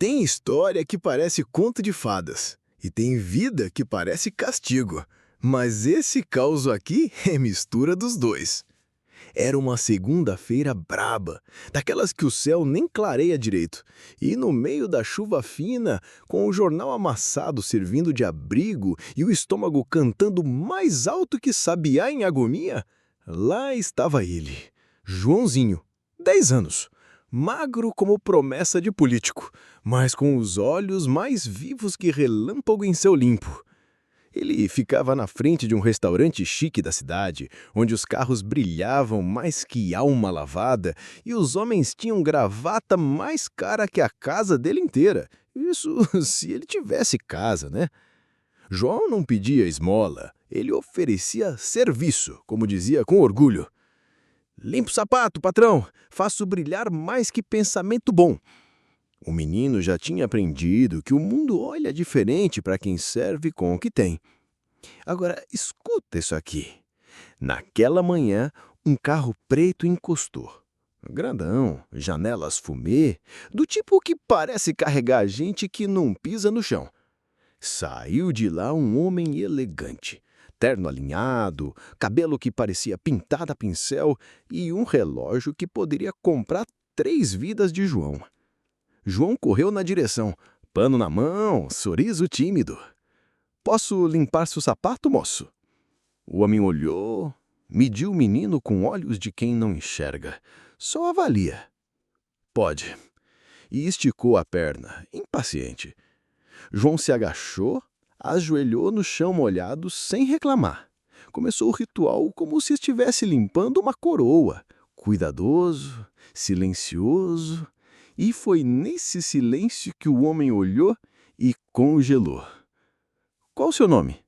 Tem história que parece conto de fadas, e tem vida que parece castigo. Mas esse caos aqui é mistura dos dois. Era uma segunda-feira braba, daquelas que o céu nem clareia direito. E no meio da chuva fina, com o jornal amassado servindo de abrigo e o estômago cantando mais alto que sabiá em agonia, lá estava ele, Joãozinho, 10 anos, magro como promessa de político, mas com os olhos mais vivos que relâmpago em céu limpo. Ele ficava na frente de um restaurante chique da cidade, onde os carros brilhavam mais que alma lavada e os homens tinham gravata mais cara que a casa dele inteira. Isso se ele tivesse casa, né? João não pedia esmola, ele oferecia serviço, como dizia com orgulho. Limpa o sapato, patrão, faço brilhar mais que pensamento bom. O menino já tinha aprendido que o mundo olha diferente para quem serve com o que tem. Agora, escuta isso aqui. Naquela manhã, um carro preto encostou. Grandão, janelas fumê, do tipo que parece carregar gente que não pisa no chão. Saiu de lá um homem elegante, terno alinhado, cabelo que parecia pintado a pincel e um relógio que poderia comprar 3 vidas de João. João correu na direção, pano na mão, sorriso tímido. Posso limpar seu sapato, moço? O homem olhou, mediu o menino com olhos de quem não enxerga. Só avalia. Pode. E esticou a perna, impaciente. João se agachou, ajoelhou no chão molhado sem reclamar. Começou o ritual como se estivesse limpando uma coroa. Cuidadoso, silencioso. E foi nesse silêncio que o homem olhou e congelou. Qual o seu nome?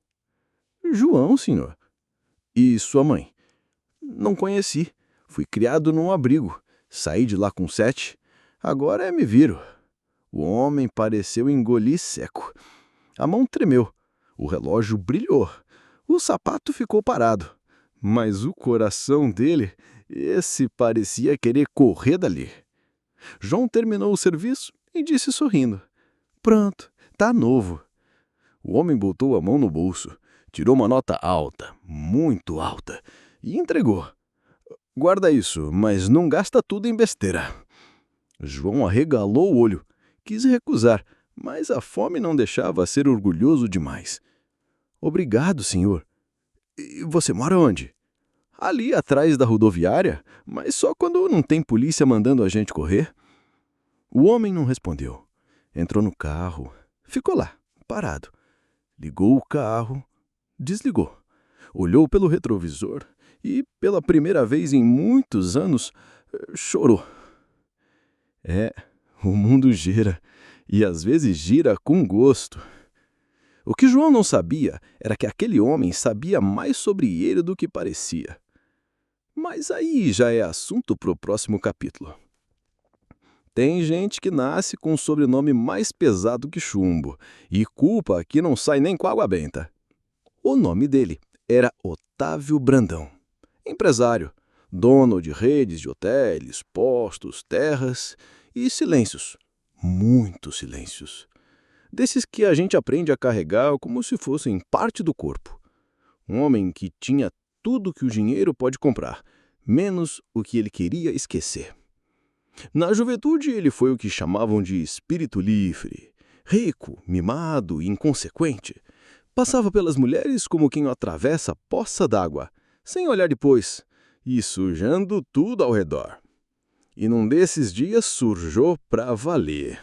João, senhor. E sua mãe? Não conheci. Fui criado num abrigo. Saí de lá com 7. Agora me viro. O homem pareceu engolir seco. A mão tremeu. O relógio brilhou. O sapato ficou parado. Mas o coração dele, esse parecia querer correr dali. João terminou o serviço e disse sorrindo. Pronto, tá novo. O homem botou a mão no bolso, tirou uma nota alta, muito alta, e entregou. Guarda isso, mas não gasta tudo em besteira. João arregalou o olho. Quis recusar, mas a fome não deixava ser orgulhoso demais. Obrigado, senhor. E você mora onde? Ali atrás da rodoviária, mas só quando não tem polícia mandando a gente correr. O homem não respondeu. Entrou no carro, ficou lá, parado. Ligou o carro, desligou. Olhou pelo retrovisor e, pela primeira vez em muitos anos, chorou. O mundo gira, e às vezes gira com gosto. O que João não sabia era que aquele homem sabia mais sobre ele do que parecia. Mas aí já é assunto para o próximo capítulo. Tem gente que nasce com um sobrenome mais pesado que chumbo, e culpa que não sai nem com água benta. O nome dele era Otávio Brandão. Empresário, dono de redes de hotéis, postos, terras e silêncios. Muitos silêncios. Desses que a gente aprende a carregar como se fossem parte do corpo. Um homem que tinha tudo que o dinheiro pode comprar, menos o que ele queria esquecer. Na juventude, ele foi o que chamavam de espírito livre, rico, mimado e inconsequente. Passava pelas mulheres como quem atravessa poça d'água, sem olhar depois, e sujando tudo ao redor. E num desses dias surgiu pra valer.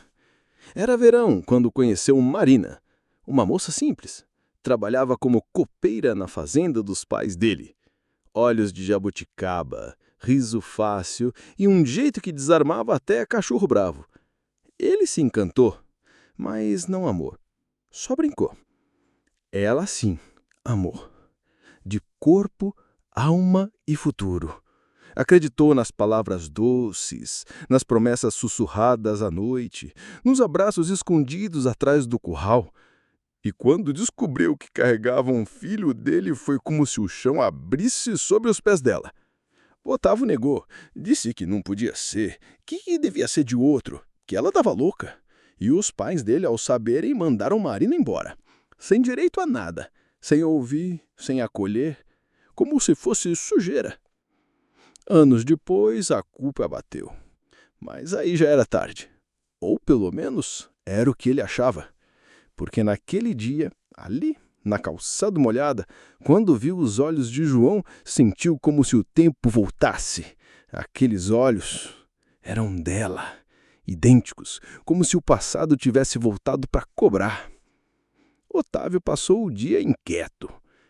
Era verão quando conheceu Marina, uma moça simples. Trabalhava como copeira na fazenda dos pais dele. Olhos de jabuticaba, riso fácil e um jeito que desarmava até cachorro bravo. Ele se encantou, mas não amou. Só brincou. Ela sim, amor. De corpo, alma e futuro. Acreditou nas palavras doces, nas promessas sussurradas à noite, nos abraços escondidos atrás do curral. E quando descobriu que carregava um filho dele, foi como se o chão abrisse sobre os pés dela. Otávio negou, disse que não podia ser, que devia ser de outro, que ela estava louca. E os pais dele, ao saberem, mandaram Marina embora. Sem direito a nada, sem ouvir, sem acolher, como se fosse sujeira. Anos depois, a culpa abateu. Mas aí já era tarde. Ou, pelo menos, era o que ele achava. Porque naquele dia, ali, na calçada molhada, quando viu os olhos de João, sentiu como se o tempo voltasse. Aqueles olhos eram dela, idênticos, como se o passado tivesse voltado para cobrar. Otávio passou o dia inquieto.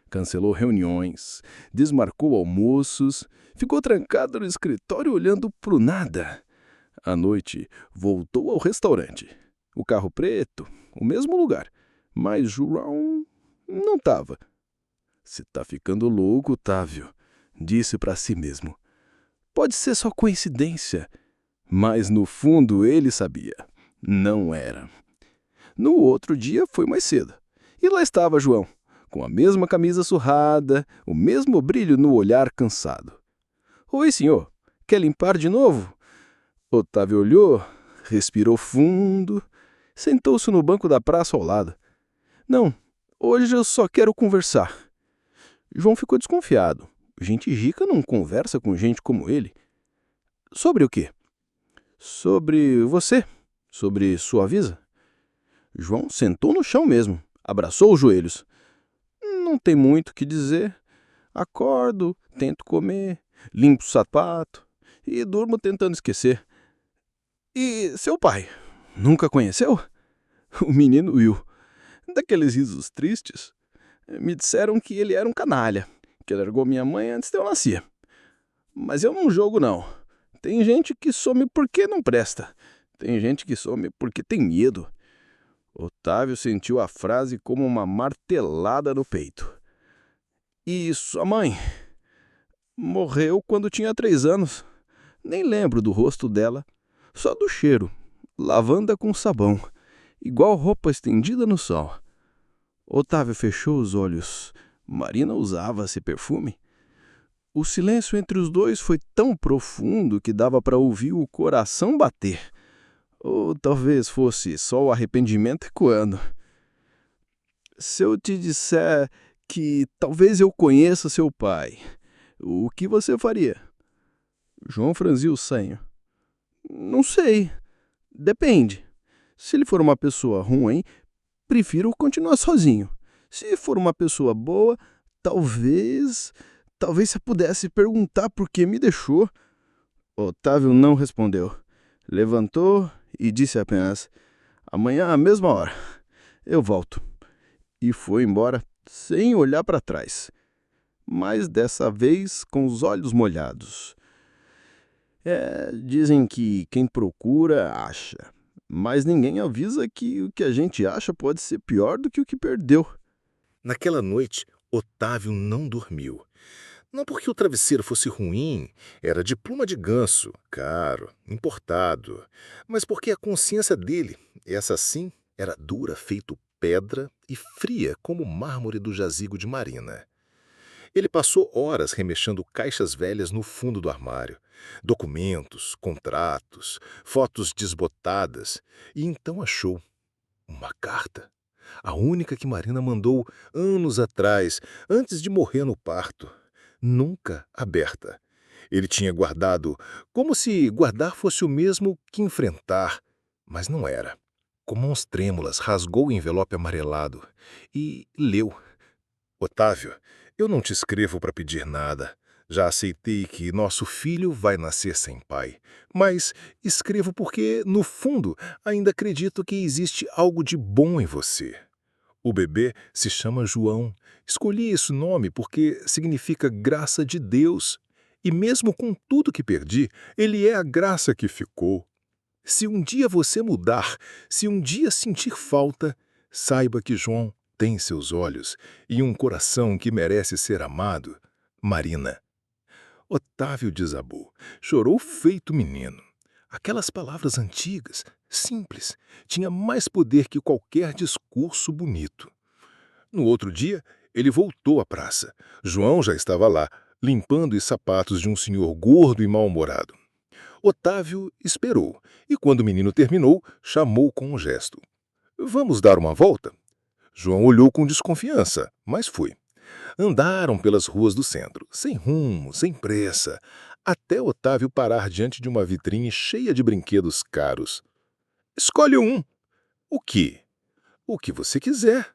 Cancelou reuniões, desmarcou almoços, ficou trancado no escritório olhando para o nada. À noite, voltou ao restaurante. O carro preto, o mesmo lugar, mas João não estava. "Você está ficando louco, Otávio", disse para si mesmo. Pode ser só coincidência, mas no fundo ele sabia. Não era. No outro dia foi mais cedo. E lá estava João, com a mesma camisa surrada, o mesmo brilho no olhar cansado. "Oi, senhor. Quer limpar de novo?" Otávio olhou, respirou fundo, sentou-se no banco da praça ao lado. "Não, hoje eu só quero conversar." João ficou desconfiado. Gente rica não conversa com gente como ele. "Sobre o quê?" "Sobre você. Sobre sua vida." João sentou no chão mesmo, abraçou os joelhos. "Não tem muito o que dizer. Acordo, tento comer, limpo o sapato e durmo tentando esquecer." "E seu pai? Nunca conheceu?" O menino riu. Daqueles risos tristes. "Me disseram que ele era um canalha, que largou minha mãe antes de eu nascer. Mas eu não jogo, não. Tem gente que some porque não presta. Tem gente que some porque tem medo." Otávio sentiu a frase como uma martelada no peito. "E sua mãe?" "Morreu quando tinha 3 anos. Nem lembro do rosto dela, só do cheiro. Lavanda com sabão, igual roupa estendida no sol." Otávio fechou os olhos. Marina usava esse perfume? O silêncio entre os dois foi tão profundo que dava para ouvir o coração bater. Ou talvez fosse só o arrependimento ecoando. "Se eu te disser que talvez eu conheça seu pai, o que você faria?" João franziu o senho. "Não sei. Depende. Se ele for uma pessoa ruim, prefiro continuar sozinho. Se for uma pessoa boa, talvez se eu pudesse perguntar por que me deixou." Otávio não respondeu. Levantou e disse apenas: "Amanhã, à mesma hora, eu volto." E foi embora sem olhar para trás. Mas dessa vez com os olhos molhados. Dizem que quem procura, acha. Mas ninguém avisa que o que a gente acha pode ser pior do que o que perdeu. Naquela noite, Otávio não dormiu. Não porque o travesseiro fosse ruim, era de pluma de ganso, caro, importado, mas porque a consciência dele, essa sim, era dura feito pedra e fria como o mármore do jazigo de Marina. Ele passou horas remexendo caixas velhas no fundo do armário, documentos, contratos, fotos desbotadas, e então achou uma carta. A única que Marina mandou anos atrás, antes de morrer no parto. Nunca aberta. Ele tinha guardado, como se guardar fosse o mesmo que enfrentar, mas não era. Com mãos trêmulas, rasgou o envelope amarelado e leu. "Otávio, eu não te escrevo para pedir nada. Já aceitei que nosso filho vai nascer sem pai. Mas escrevo porque, no fundo, ainda acredito que existe algo de bom em você. O bebê se chama João. Escolhi esse nome porque significa graça de Deus. E mesmo com tudo que perdi, ele é a graça que ficou. Se um dia você mudar, se um dia sentir falta, saiba que João tem seus olhos e um coração que merece ser amado. Marina." Otávio desabou. Chorou feito menino. Aquelas palavras antigas, simples, tinham mais poder que qualquer discurso bonito. No outro dia, ele voltou à praça. João já estava lá, limpando os sapatos de um senhor gordo e mal-humorado. Otávio esperou, e quando o menino terminou, chamou com um gesto. Vamos dar uma volta? João olhou com desconfiança, mas foi. Andaram pelas ruas do centro, sem rumo, sem pressa, até Otávio parar diante de uma vitrine cheia de brinquedos caros. Escolhe um. O quê? O que você quiser.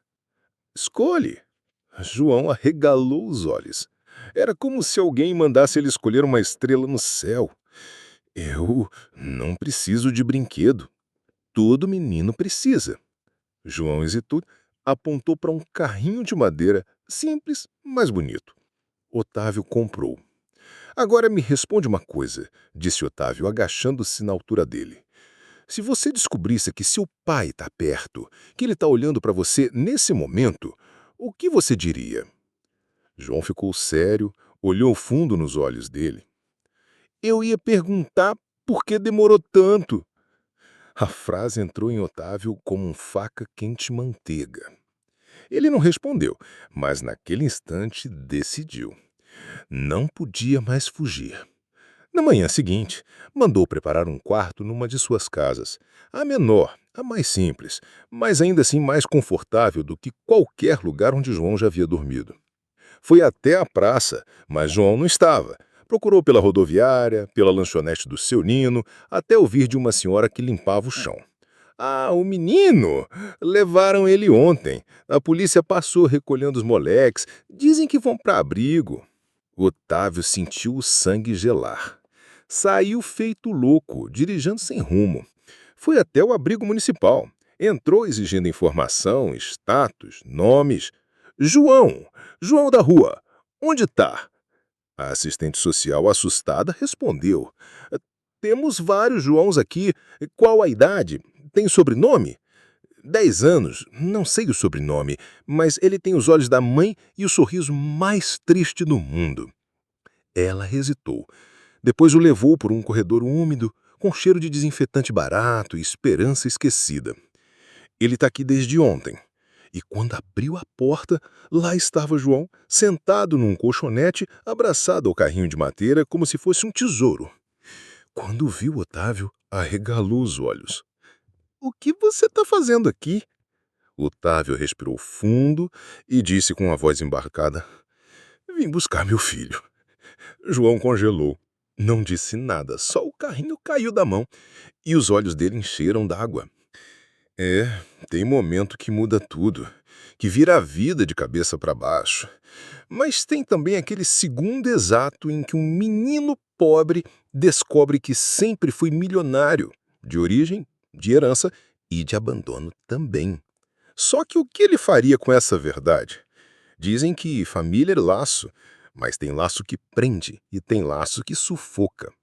Escolhe. João arregalou os olhos. Era como se alguém mandasse ele escolher uma estrela no céu. Eu não preciso de brinquedo. Todo menino precisa. João hesitou, apontou para um carrinho de madeira, simples, mas bonito. Otávio comprou. Agora me responde uma coisa, disse Otávio, agachando-se na altura dele. Se você descobrisse que seu pai está perto, que ele está olhando para você nesse momento, o que você diria? João ficou sério, olhou fundo nos olhos dele. Eu ia perguntar por que demorou tanto. A frase entrou em Otávio como um faca quente-manteiga. Ele não respondeu, mas naquele instante decidiu. Não podia mais fugir. Na manhã seguinte, mandou preparar um quarto numa de suas casas, a menor, a mais simples, mas ainda assim mais confortável do que qualquer lugar onde João já havia dormido. Foi até a praça, mas João não estava. Procurou pela rodoviária, pela lanchonete do seu Nino, até ouvir de uma senhora que limpava o chão. Ah, o menino! Levaram ele ontem. A polícia passou recolhendo os moleques. Dizem que vão para abrigo. Otávio sentiu o sangue gelar. Saiu feito louco, dirigindo sem rumo. Foi até o abrigo municipal. Entrou exigindo informação, status, nomes. João! João da rua! Onde está? A assistente social, assustada, respondeu. Temos vários Joãos aqui. Qual a idade? Tem sobrenome? 10 anos, não sei o sobrenome, mas ele tem os olhos da mãe e o sorriso mais triste do mundo. Ela hesitou. Depois o levou por um corredor úmido, com cheiro de desinfetante barato e esperança esquecida. Ele está aqui desde ontem. E quando abriu a porta, lá estava João, sentado num colchonete, abraçado ao carrinho de madeira como se fosse um tesouro. Quando viu Otávio, arregalou os olhos. O que você está fazendo aqui? Otávio respirou fundo e disse com a voz embarcada. Vim buscar meu filho. João congelou. Não disse nada, só o carrinho caiu da mão e os olhos dele encheram d'água. Tem momento que muda tudo, que vira a vida de cabeça para baixo. Mas tem também aquele segundo exato em que um menino pobre descobre que sempre foi milionário, de origem, de herança e de abandono também. Só que o que ele faria com essa verdade? Dizem que família é laço, mas tem laço que prende e tem laço que sufoca.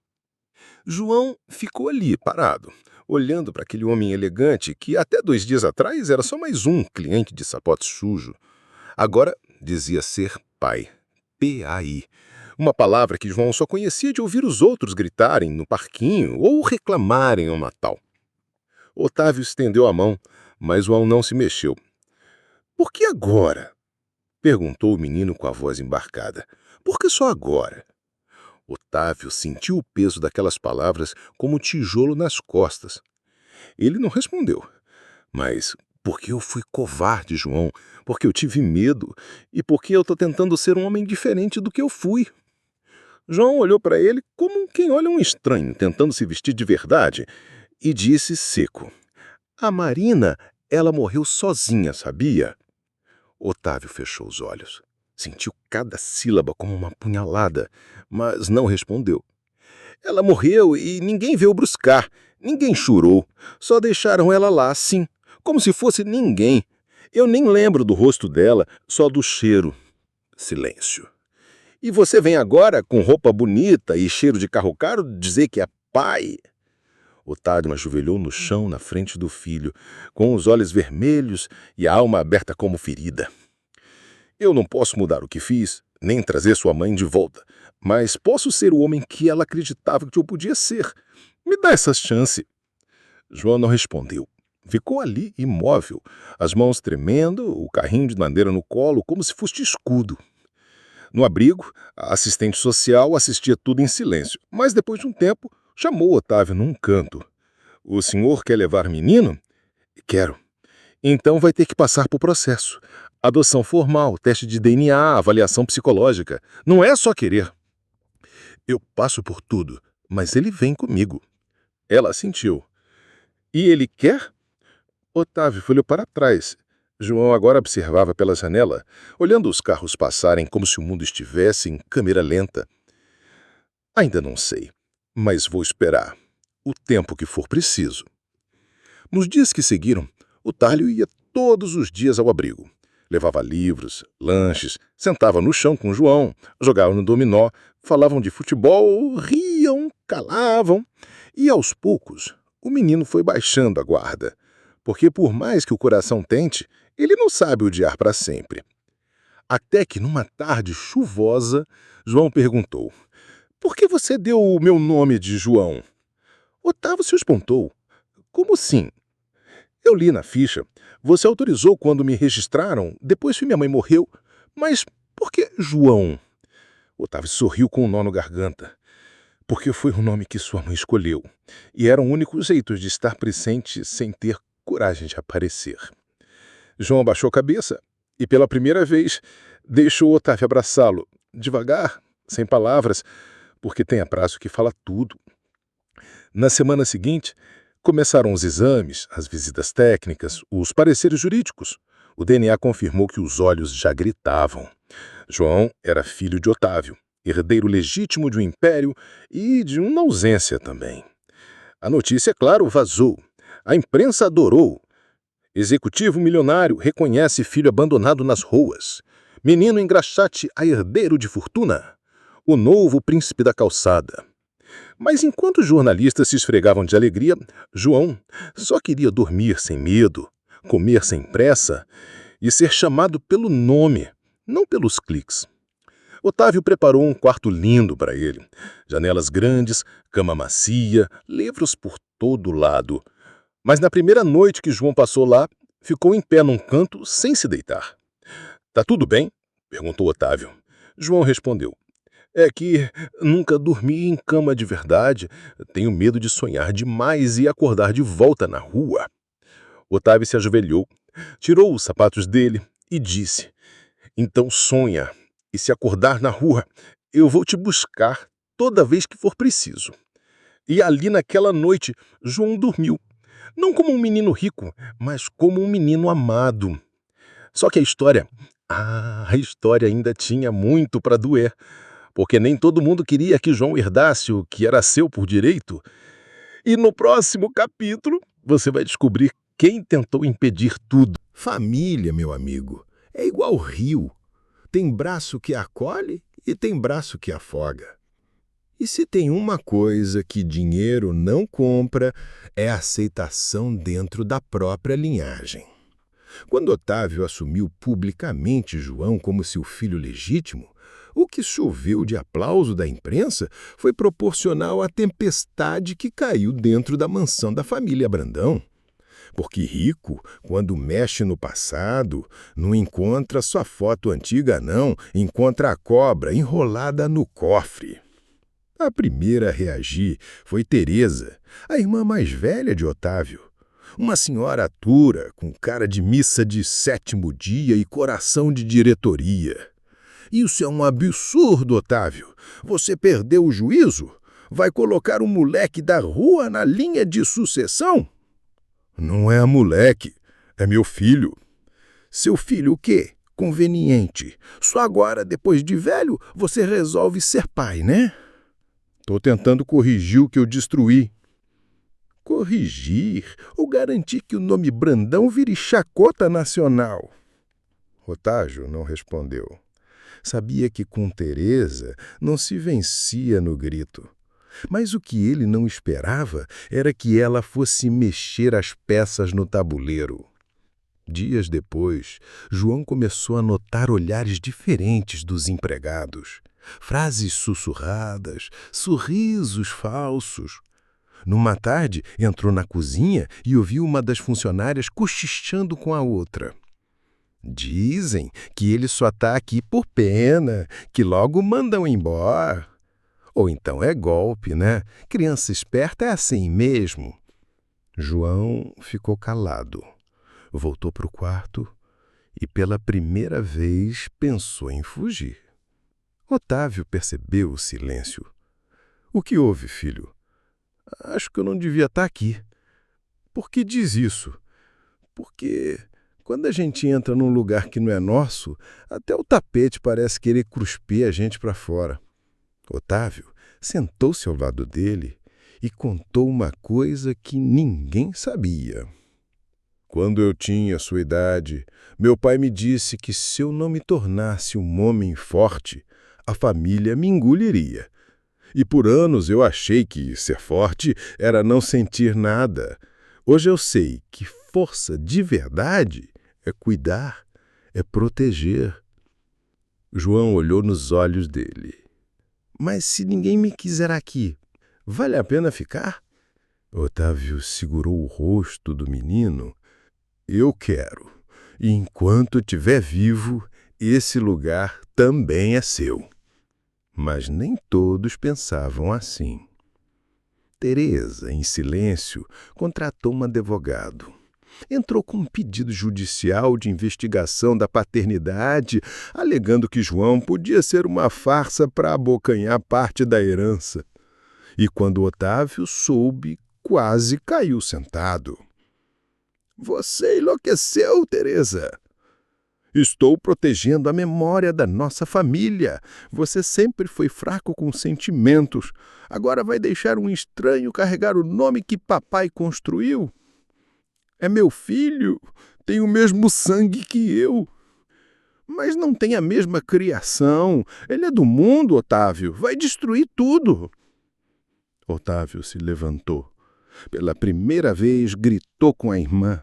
João ficou ali, parado, olhando para aquele homem elegante que até 2 dias atrás era só mais um cliente de sapato sujo. Agora dizia ser pai. P-A-I. Uma palavra que João só conhecia de ouvir os outros gritarem no parquinho ou reclamarem ao Natal. Otávio estendeu a mão, mas João não se mexeu. Por que agora? Perguntou o menino com a voz embarcada. Por que só agora? Otávio sentiu o peso daquelas palavras como um tijolo nas costas. Ele não respondeu. Mas porque eu fui covarde, João, porque eu tive medo e porque eu estou tentando ser um homem diferente do que eu fui. João olhou para ele como quem olha um estranho tentando se vestir de verdade e disse seco. A Marina, ela morreu sozinha, sabia? Otávio fechou os olhos. Sentiu cada sílaba como uma punhalada, mas não respondeu. Ela morreu e ninguém veio buscar, ninguém chorou, só deixaram ela lá assim, como se fosse ninguém. Eu nem lembro do rosto dela, só do cheiro. Silêncio. E você vem agora, com roupa bonita e cheiro de carro caro, dizer que é pai? Otávio ajoelhou no chão na frente do filho, com os olhos vermelhos e a alma aberta como ferida. Eu não posso mudar o que fiz, nem trazer sua mãe de volta, mas posso ser o homem que ela acreditava que eu podia ser. Me dá essa chance. João não respondeu. Ficou ali, imóvel, as mãos tremendo, o carrinho de madeira no colo, como se fosse escudo. No abrigo, a assistente social assistia tudo em silêncio, mas depois de um tempo, Chamou Otávio num canto. O senhor quer levar menino? Quero. Então vai ter que passar por processo. Adoção formal, teste de DNA, avaliação psicológica. Não é só querer. Eu passo por tudo, mas ele vem comigo. Ela assentiu. E ele quer? Otávio olhou para trás. João agora observava pela janela, olhando os carros passarem como se o mundo estivesse em câmera lenta. Ainda não sei, mas vou esperar o tempo que for preciso. Nos dias que seguiram, Otávio ia todos os dias ao abrigo. Levava livros, lanches, sentava no chão com João, jogavam no dominó, falavam de futebol, riam, calavam. E aos poucos, o menino foi baixando a guarda, porque por mais que o coração tente, ele não sabe odiar para sempre. Até que numa tarde chuvosa, João perguntou: "Por que você deu o meu nome de João?" Otávio se espantou. "Como assim?" "Eu li na ficha. Você autorizou quando me registraram, depois que minha mãe morreu. Mas por que João?" Otávio sorriu com um nó na garganta. "Porque foi o nome que sua mãe escolheu. E era o único jeito de estar presente sem ter coragem de aparecer." João abaixou a cabeça e, pela primeira vez, deixou Otávio abraçá-lo, devagar, sem palavras, porque tem abraço que fala tudo. Na semana seguinte, começaram os exames, as visitas técnicas, os pareceres jurídicos. O DNA confirmou que os olhos já gritavam. João era filho de Otávio, herdeiro legítimo de um império e de uma ausência também. A notícia, claro, vazou. A imprensa adorou. Executivo milionário reconhece filho abandonado nas ruas. Menino engraxate a herdeiro de fortuna. O novo príncipe da calçada. Mas enquanto os jornalistas se esfregavam de alegria, João só queria dormir sem medo, comer sem pressa e ser chamado pelo nome, não pelos cliques. Otávio preparou um quarto lindo para ele. Janelas grandes, cama macia, livros por todo lado. Mas na primeira noite que João passou lá, ficou em pé num canto sem se deitar. "Tá tudo bem?" perguntou Otávio. João respondeu: "É que nunca dormi em cama de verdade. Tenho medo de sonhar demais e acordar de volta na rua." Otávio se ajoelhou, tirou os sapatos dele e disse: "Então sonha, e se acordar na rua, eu vou te buscar toda vez que for preciso." E ali naquela noite, João dormiu. Não como um menino rico, mas como um menino amado. Só que a história ainda tinha muito para doer, porque nem todo mundo queria que João herdasse o que era seu por direito. E no próximo capítulo, você vai descobrir quem tentou impedir tudo. Família, meu amigo, é igual rio. Tem braço que acolhe e tem braço que afoga. E se tem uma coisa que dinheiro não compra, é a aceitação dentro da própria linhagem. Quando Otávio assumiu publicamente João como seu filho legítimo, o que choveu de aplauso da imprensa foi proporcional à tempestade que caiu dentro da mansão da família Brandão. Porque rico, quando mexe no passado, não encontra sua foto antiga não, encontra a cobra enrolada no cofre. A primeira a reagir foi Teresa, a irmã mais velha de Otávio. Uma senhora atura, com cara de missa de 7º dia e coração de diretoria. "Isso é um absurdo, Otávio. Você perdeu o juízo? Vai colocar um moleque da rua na linha de sucessão?" "Não é moleque, é meu filho." "Seu filho o quê? Conveniente. Só agora, depois de velho, você resolve ser pai, né?" "Tô tentando corrigir o que eu destruí." "Corrigir ou garantir que o nome Brandão vire chacota nacional?" Otávio não respondeu. Sabia que com Teresa não se vencia no grito. Mas o que ele não esperava era que ela fosse mexer as peças no tabuleiro. Dias depois, João começou a notar olhares diferentes dos empregados. Frases sussurradas, sorrisos falsos. Numa tarde, entrou na cozinha e ouviu uma das funcionárias cochichando com a outra. "Dizem que ele só está aqui por pena, que logo mandam embora." Ou então é golpe, né? Criança esperta é assim mesmo. João ficou calado. Voltou para o quarto e pela primeira vez pensou em fugir. Otávio percebeu o silêncio. O que houve, filho? Acho que eu não devia estar aqui. Por que diz isso? Porque quando a gente entra num lugar que não é nosso, até o tapete parece querer cuspir a gente para fora. Otávio sentou-se ao lado dele e contou uma coisa que ninguém sabia. Quando eu tinha sua idade, meu pai me disse que se eu não me tornasse um homem forte, a família me engoliria. E por anos eu achei que ser forte era não sentir nada. Hoje eu sei que força de verdade é cuidar, é proteger. João olhou nos olhos dele. Mas se ninguém me quiser aqui, vale a pena ficar? Otávio segurou o rosto do menino. Eu quero. E enquanto estiver vivo, esse lugar também é seu. Mas nem todos pensavam assim. Teresa, em silêncio, contratou um advogado. Entrou com um pedido judicial de investigação da paternidade, alegando que João podia ser uma farsa para abocanhar parte da herança. E quando Otávio soube, quase caiu sentado. Você enlouqueceu, Teresa! Estou protegendo a memória da nossa família. Você sempre foi fraco com sentimentos. Agora vai deixar um estranho carregar o nome que papai construiu? É meu filho, tem o mesmo sangue que eu. Mas não tem a mesma criação. Ele é do mundo, Otávio. Vai destruir tudo. Otávio se levantou. Pela primeira vez, gritou com a irmã.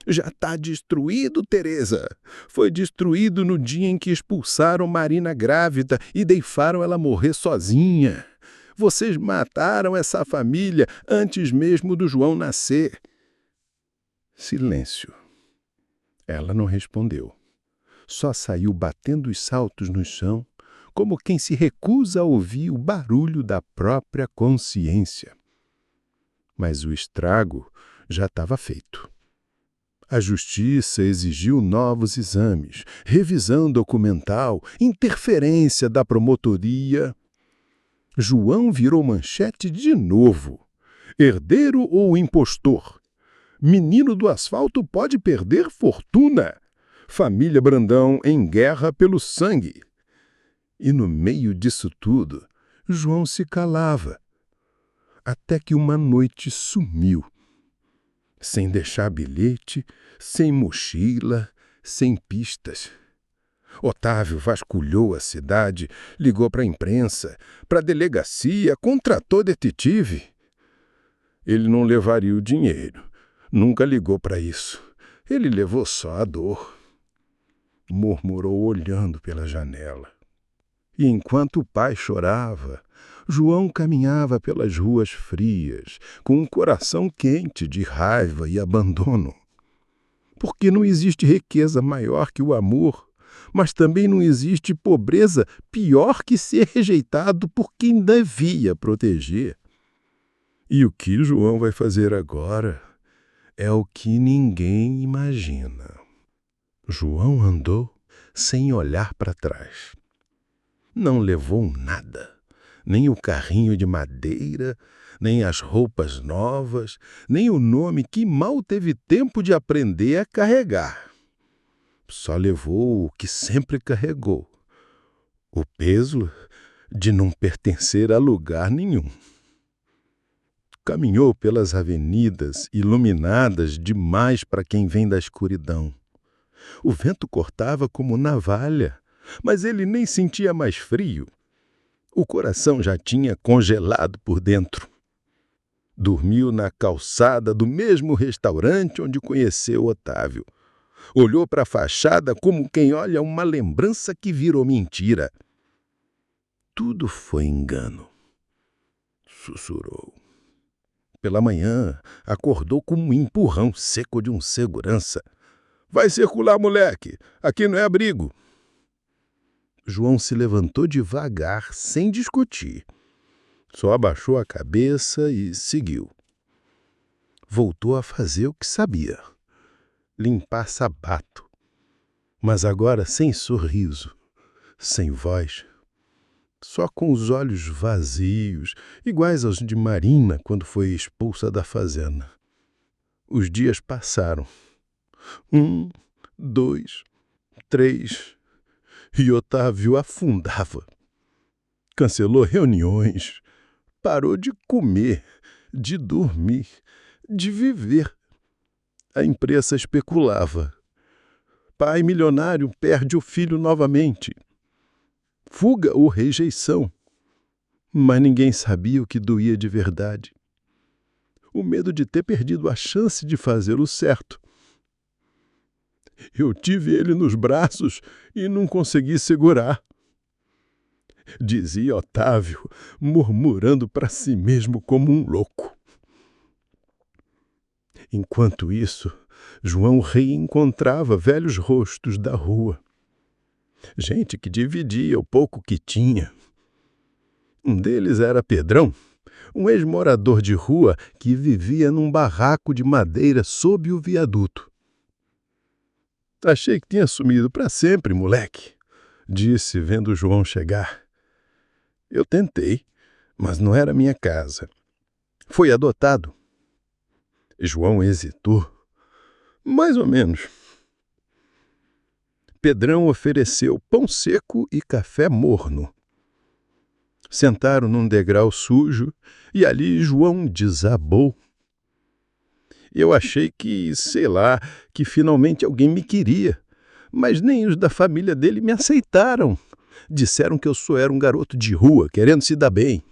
Já está destruído, Teresa. Foi destruído no dia em que expulsaram Marina grávida e deixaram ela morrer sozinha. Vocês mataram essa família antes mesmo do João nascer. Silêncio. Ela não respondeu. Só saiu batendo os saltos no chão, como quem se recusa a ouvir o barulho da própria consciência. Mas o estrago já estava feito. A justiça exigiu novos exames, revisão documental, interferência da promotoria. João virou manchete de novo. Herdeiro ou impostor? Menino do asfalto pode perder fortuna. Família Brandão em guerra pelo sangue. E no meio disso tudo, João se calava. Até que uma noite sumiu. Sem deixar bilhete, sem mochila, sem pistas. Otávio vasculhou a cidade, ligou para a imprensa, para a delegacia, contratou detetive. Ele não levaria o dinheiro, nunca ligou para isso. Ele levou só a dor. Murmurou olhando pela janela. E enquanto o pai chorava, João caminhava pelas ruas frias, com um coração quente de raiva e abandono. Porque não existe riqueza maior que o amor, mas também não existe pobreza pior que ser rejeitado por quem devia proteger. E o que João vai fazer agora é o que ninguém imagina. João andou sem olhar para trás. Não levou nada. Nem o carrinho de madeira, nem as roupas novas, nem o nome que mal teve tempo de aprender a carregar. Só levou o que sempre carregou, o peso de não pertencer a lugar nenhum. Caminhou pelas avenidas iluminadas demais para quem vem da escuridão. O vento cortava como navalha, mas ele nem sentia mais frio. O coração já tinha congelado por dentro. Dormiu na calçada do mesmo restaurante onde conheceu Otávio. Olhou para a fachada como quem olha uma lembrança que virou mentira. Tudo foi engano. Sussurrou. Pela manhã, acordou com um empurrão seco de um segurança. Vai circular, moleque. Aqui não é abrigo. João se levantou devagar, sem discutir. Só abaixou a cabeça e seguiu. Voltou a fazer o que sabia: limpar sapato. Mas agora sem sorriso, sem voz, só com os olhos vazios, iguais aos de Marina quando foi expulsa da fazenda. Os dias passaram. 1, 2, 3, e Otávio afundava. Cancelou reuniões, parou de comer, de dormir, de viver. A imprensa especulava. Pai milionário perde o filho novamente. Fuga ou rejeição. Mas ninguém sabia o que doía de verdade. O medo de ter perdido a chance de fazer o certo. Eu tive ele nos braços e não consegui segurar, dizia Otávio, murmurando para si mesmo como um louco. Enquanto isso, João reencontrava velhos rostos da rua. Gente que dividia o pouco que tinha. Um deles era Pedrão, um ex-morador de rua que vivia num barraco de madeira sob o viaduto. Achei que tinha sumido para sempre, moleque, disse, vendo João chegar. Eu tentei, mas não era minha casa. Foi adotado. João hesitou. Mais ou menos. Pedrão ofereceu pão seco e café morno. Sentaram num degrau sujo e ali João desabou. Eu achei que, sei lá, que finalmente alguém me queria, mas nem os da família dele me aceitaram. Disseram que eu só era um garoto de rua, querendo se dar bem.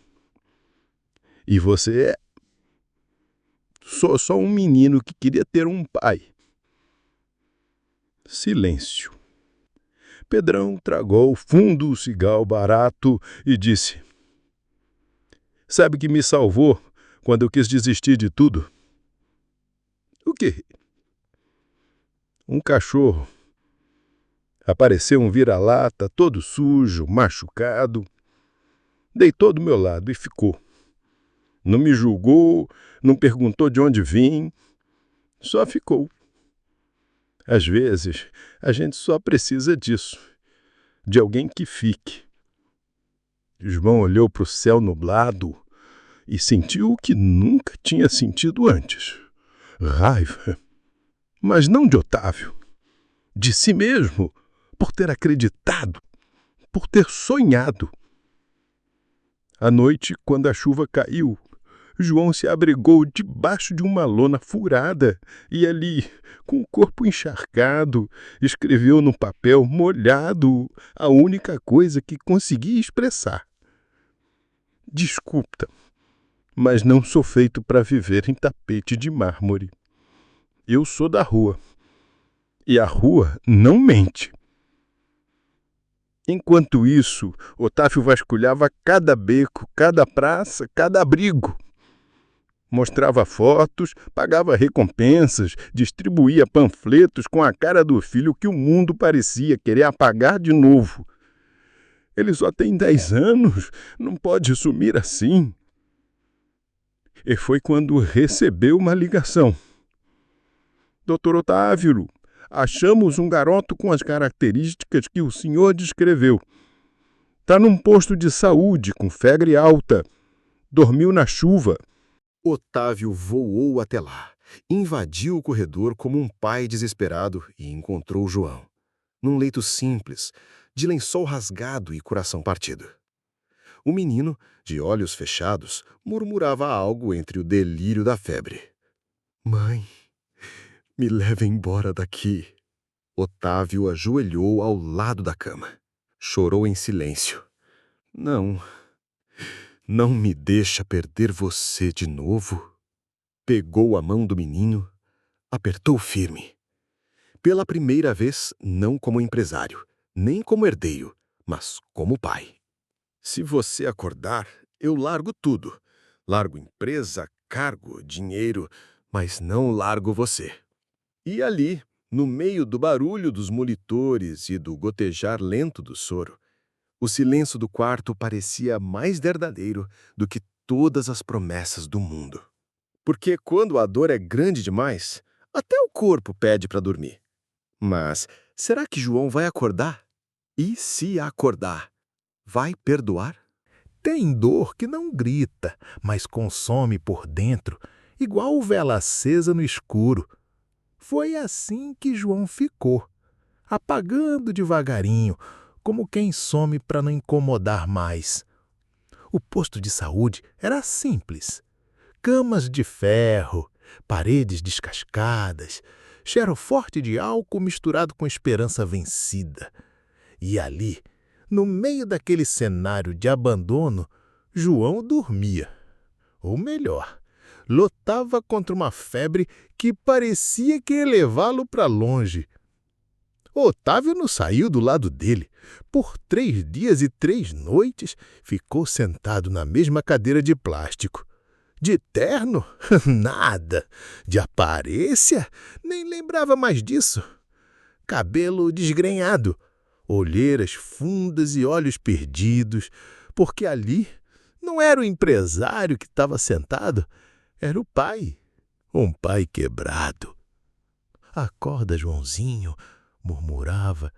E você é? Sou só um menino que queria ter um pai. Silêncio. Pedrão tragou fundo o cigarro barato e disse: sabe que me salvou quando eu quis desistir de tudo? O quê? Um cachorro. Apareceu um vira-lata, todo sujo, machucado. Deitou do meu lado e ficou. Não me julgou, não perguntou de onde vim. Só ficou. Às vezes, a gente só precisa disso. De alguém que fique. João olhou para o céu nublado e sentiu o que nunca tinha sentido antes. Raiva. Mas não de Otávio. De si mesmo, por ter acreditado, por ter sonhado. À noite, quando a chuva caiu, João se abrigou debaixo de uma lona furada e ali, com o corpo encharcado, escreveu no papel molhado a única coisa que conseguia expressar. Desculpa, mas não sou feito para viver em tapete de mármore. Eu sou da rua. E a rua não mente. Enquanto isso, Otávio vasculhava cada beco, cada praça, cada abrigo. Mostrava fotos, pagava recompensas, distribuía panfletos com a cara do filho que o mundo parecia querer apagar de novo. Ele só tem 10 anos, não pode sumir assim. E foi quando recebeu uma ligação. Doutor Otávio, achamos um garoto com as características que o senhor descreveu. Está num posto de saúde, com febre alta. Dormiu na chuva. Otávio voou até lá, invadiu o corredor como um pai desesperado e encontrou João, num leito simples, de lençol rasgado e coração partido. O menino, de olhos fechados, murmurava algo entre o delírio da febre. Mãe, me leve embora daqui. Otávio ajoelhou ao lado da cama. Chorou em silêncio. Não me deixa perder você de novo. Pegou a mão do menino, apertou firme. Pela primeira vez, não como empresário, nem como herdeiro, mas como pai. Se você acordar, eu largo tudo. Largo empresa, cargo, dinheiro, mas não largo você. E ali, no meio do barulho dos monitores e do gotejar lento do soro, O silêncio do quarto parecia mais verdadeiro do que todas as promessas do mundo. Porque quando a dor é grande demais, até o corpo pede para dormir. Mas será que João vai acordar? E se acordar, vai perdoar? Tem dor que não grita, mas consome por dentro, igual vela acesa no escuro. Foi assim que João ficou, apagando devagarinho, como quem some para não incomodar mais. O posto de saúde era simples. Camas de ferro, paredes descascadas, cheiro forte de álcool misturado com esperança vencida. E ali, no meio daquele cenário de abandono, João dormia. Ou melhor, lutava contra uma febre que parecia que ia levá-lo para longe. Otávio não saiu do lado dele. Por 3 dias e 3 noites, ficou sentado na mesma cadeira de plástico. De terno? Nada. De aparência? Nem lembrava mais disso. Cabelo desgrenhado, olheiras fundas e olhos perdidos, porque ali não era o empresário que estava sentado, era o pai. Um pai quebrado. Acorda, Joãozinho, murmurava.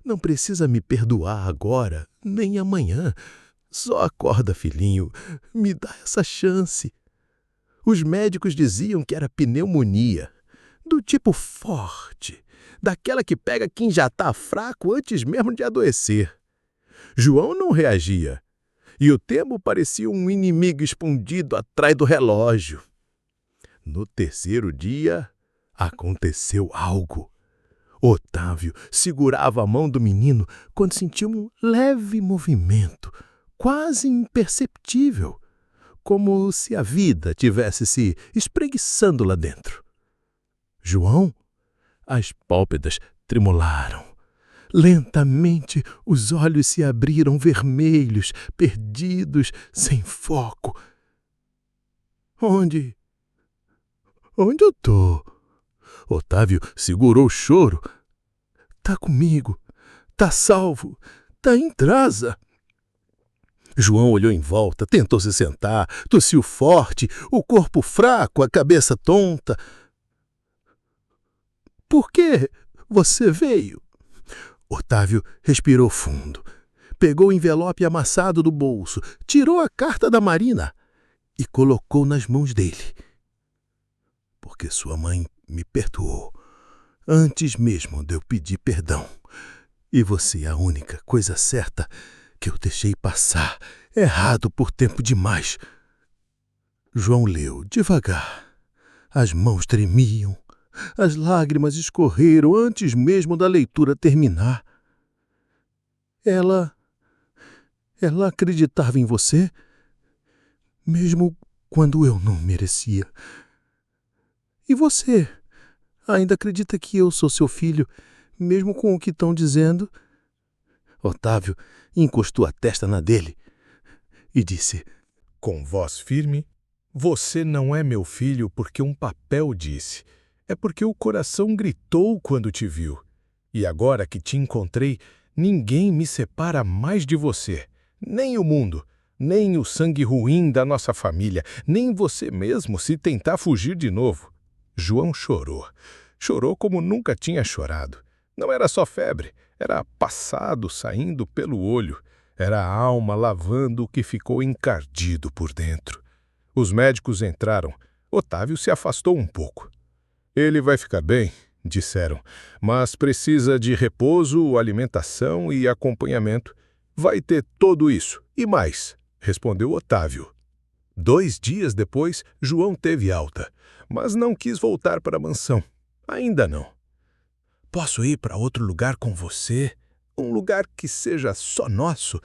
Não precisa me perdoar agora, nem amanhã. Só acorda, filhinho, me dá essa chance. Os médicos diziam que era pneumonia, do tipo forte, daquela que pega quem já está fraco antes mesmo de adoecer. João não reagia, e o tempo parecia um inimigo escondido atrás do relógio. No 3º dia, aconteceu algo. Otávio segurava a mão do menino quando sentiu um leve movimento, quase imperceptível, como se a vida tivesse se espreguiçando lá dentro. João, as pálpebras tremularam. Lentamente, os olhos se abriram vermelhos, perdidos, sem foco. Onde eu tô? Otávio segurou o choro. Tá comigo, tá salvo, tá em casa. João olhou em volta, tentou se sentar, tossiu forte, o corpo fraco, a cabeça tonta. Por que você veio? Otávio respirou fundo, pegou o envelope amassado do bolso, tirou a carta da Marina e colocou nas mãos dele. Porque sua mãe me perdoou, antes mesmo de eu pedir perdão. E você é a única coisa certa que eu deixei passar, errado por tempo demais. João leu devagar. As mãos tremiam, as lágrimas escorreram antes mesmo da leitura terminar. Ela acreditava em você, mesmo quando eu não merecia. E você ainda acredita que eu sou seu filho, mesmo com o que estão dizendo? Otávio encostou a testa na dele e disse, com voz firme, você não é meu filho porque um papel disse. É porque o coração gritou quando te viu. E agora que te encontrei, ninguém me separa mais de você. Nem o mundo, nem o sangue ruim da nossa família, nem você mesmo se tentar fugir de novo. João chorou. Chorou como nunca tinha chorado. Não era só febre, era passado saindo pelo olho. Era a alma lavando o que ficou encardido por dentro. Os médicos entraram. Otávio se afastou um pouco. Ele vai ficar bem, disseram, mas precisa de repouso, alimentação e acompanhamento. Vai ter tudo isso e mais, respondeu Otávio. 2 dias depois, João teve alta, mas não quis voltar para a mansão. Ainda não. Posso ir para outro lugar com você? Um lugar que seja só nosso?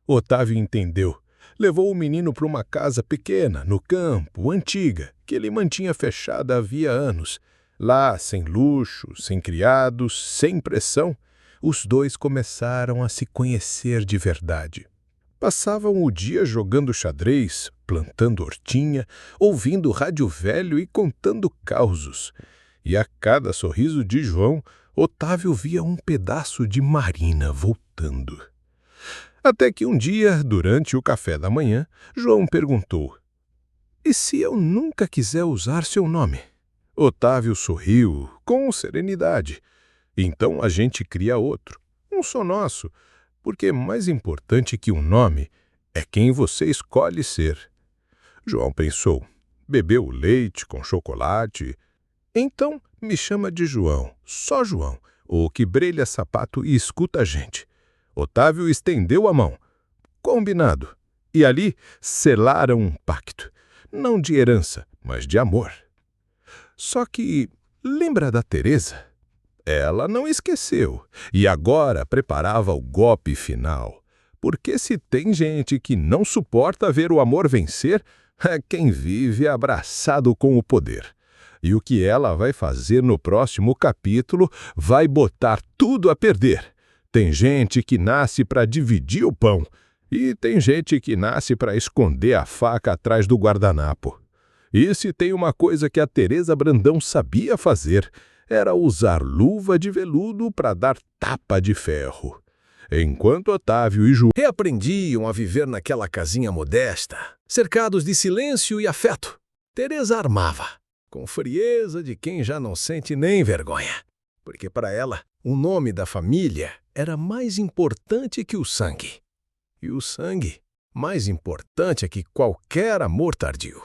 Otávio entendeu. Levou o menino para uma casa pequena, no campo, antiga, que ele mantinha fechada havia anos. Lá, sem luxo, sem criados, sem pressão, os dois começaram a se conhecer de verdade. Passavam o dia jogando xadrez, plantando hortinha, ouvindo rádio velho e contando causos. E a cada sorriso de João, Otávio via um pedaço de Marina voltando. Até que um dia, durante o café da manhã, João perguntou: "E se eu nunca quiser usar seu nome?" Otávio sorriu com serenidade. "Então a gente cria outro, um só nosso, porque mais importante que um nome é quem você escolhe ser." João pensou, bebeu leite com chocolate. "Então me chama de João, só João, o que brilha sapato e escuta a gente." Otávio estendeu a mão. "Combinado." E ali selaram um pacto, não de herança, mas de amor. Só que lembra da Teresa? Ela não esqueceu e agora preparava o golpe final. Porque se tem gente que não suporta ver o amor vencer, é quem vive abraçado com o poder. E o que ela vai fazer no próximo capítulo vai botar tudo a perder. Tem gente que nasce para dividir o pão e tem gente que nasce para esconder a faca atrás do guardanapo. E se tem uma coisa que a Teresa Brandão sabia fazer, era usar luva de veludo para dar tapa de ferro. Enquanto Otávio e João reaprendiam a viver naquela casinha modesta, cercados de silêncio e afeto, Teresa armava, com frieza de quem já não sente nem vergonha. Porque para ela, o nome da família era mais importante que o sangue. E o sangue, mais importante que qualquer amor tardio.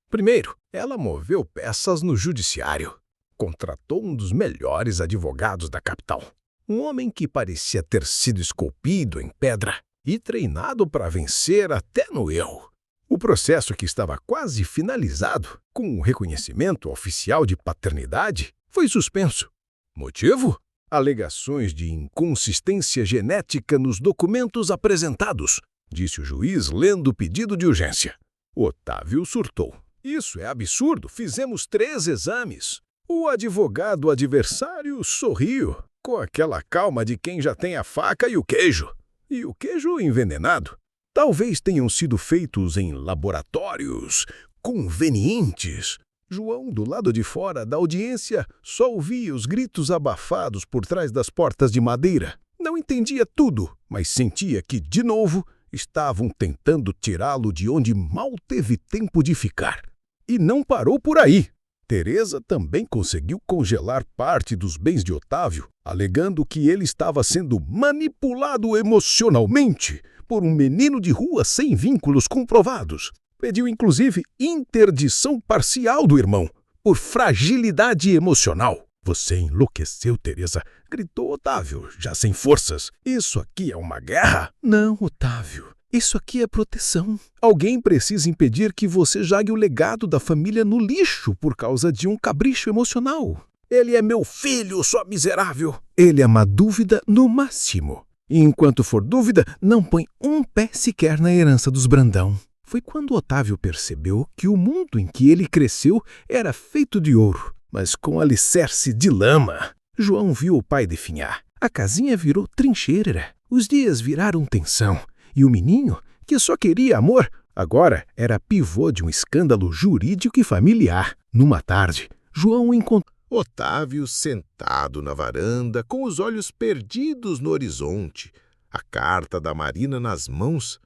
Primeiro, ela moveu peças no judiciário. Contratou um dos melhores advogados da capital. Um homem que parecia ter sido esculpido em pedra e treinado para vencer até no erro. O processo, que estava quase finalizado, com o reconhecimento oficial de paternidade, foi suspenso. Motivo? Alegações de inconsistência genética nos documentos apresentados, disse o juiz lendo o pedido de urgência. Otávio surtou. Isso é absurdo, fizemos 3 exames. O advogado adversário sorriu, com aquela calma de quem já tem a faca e o queijo. E o queijo envenenado. Talvez tenham sido feitos em laboratórios convenientes. João, do lado de fora da audiência, só ouvia os gritos abafados por trás das portas de madeira. Não entendia tudo, mas sentia que, de novo, estavam tentando tirá-lo de onde mal teve tempo de ficar. E não parou por aí. Teresa também conseguiu congelar parte dos bens de Otávio, alegando que ele estava sendo manipulado emocionalmente por um menino de rua sem vínculos comprovados. Pediu, inclusive, interdição parcial do irmão, por fragilidade emocional. "Você enlouqueceu, Teresa", gritou Otávio, já sem forças. "Isso aqui é uma guerra?" "Não, Otávio. Isso aqui é proteção. Alguém precisa impedir que você jogue o legado da família no lixo por causa de um capricho emocional." "Ele é meu filho, sua miserável." "Ele é uma dúvida no máximo. E enquanto for dúvida, não põe um pé sequer na herança dos Brandão." Foi quando Otávio percebeu que o mundo em que ele cresceu era feito de ouro, mas com alicerce de lama. João viu o pai definhar. A casinha virou trincheira. Os dias viraram tensão. E o menino, que só queria amor, agora era pivô de um escândalo jurídico e familiar. Numa tarde, João encontrou Otávio sentado na varanda, com os olhos perdidos no horizonte, a carta da Marina nas mãos.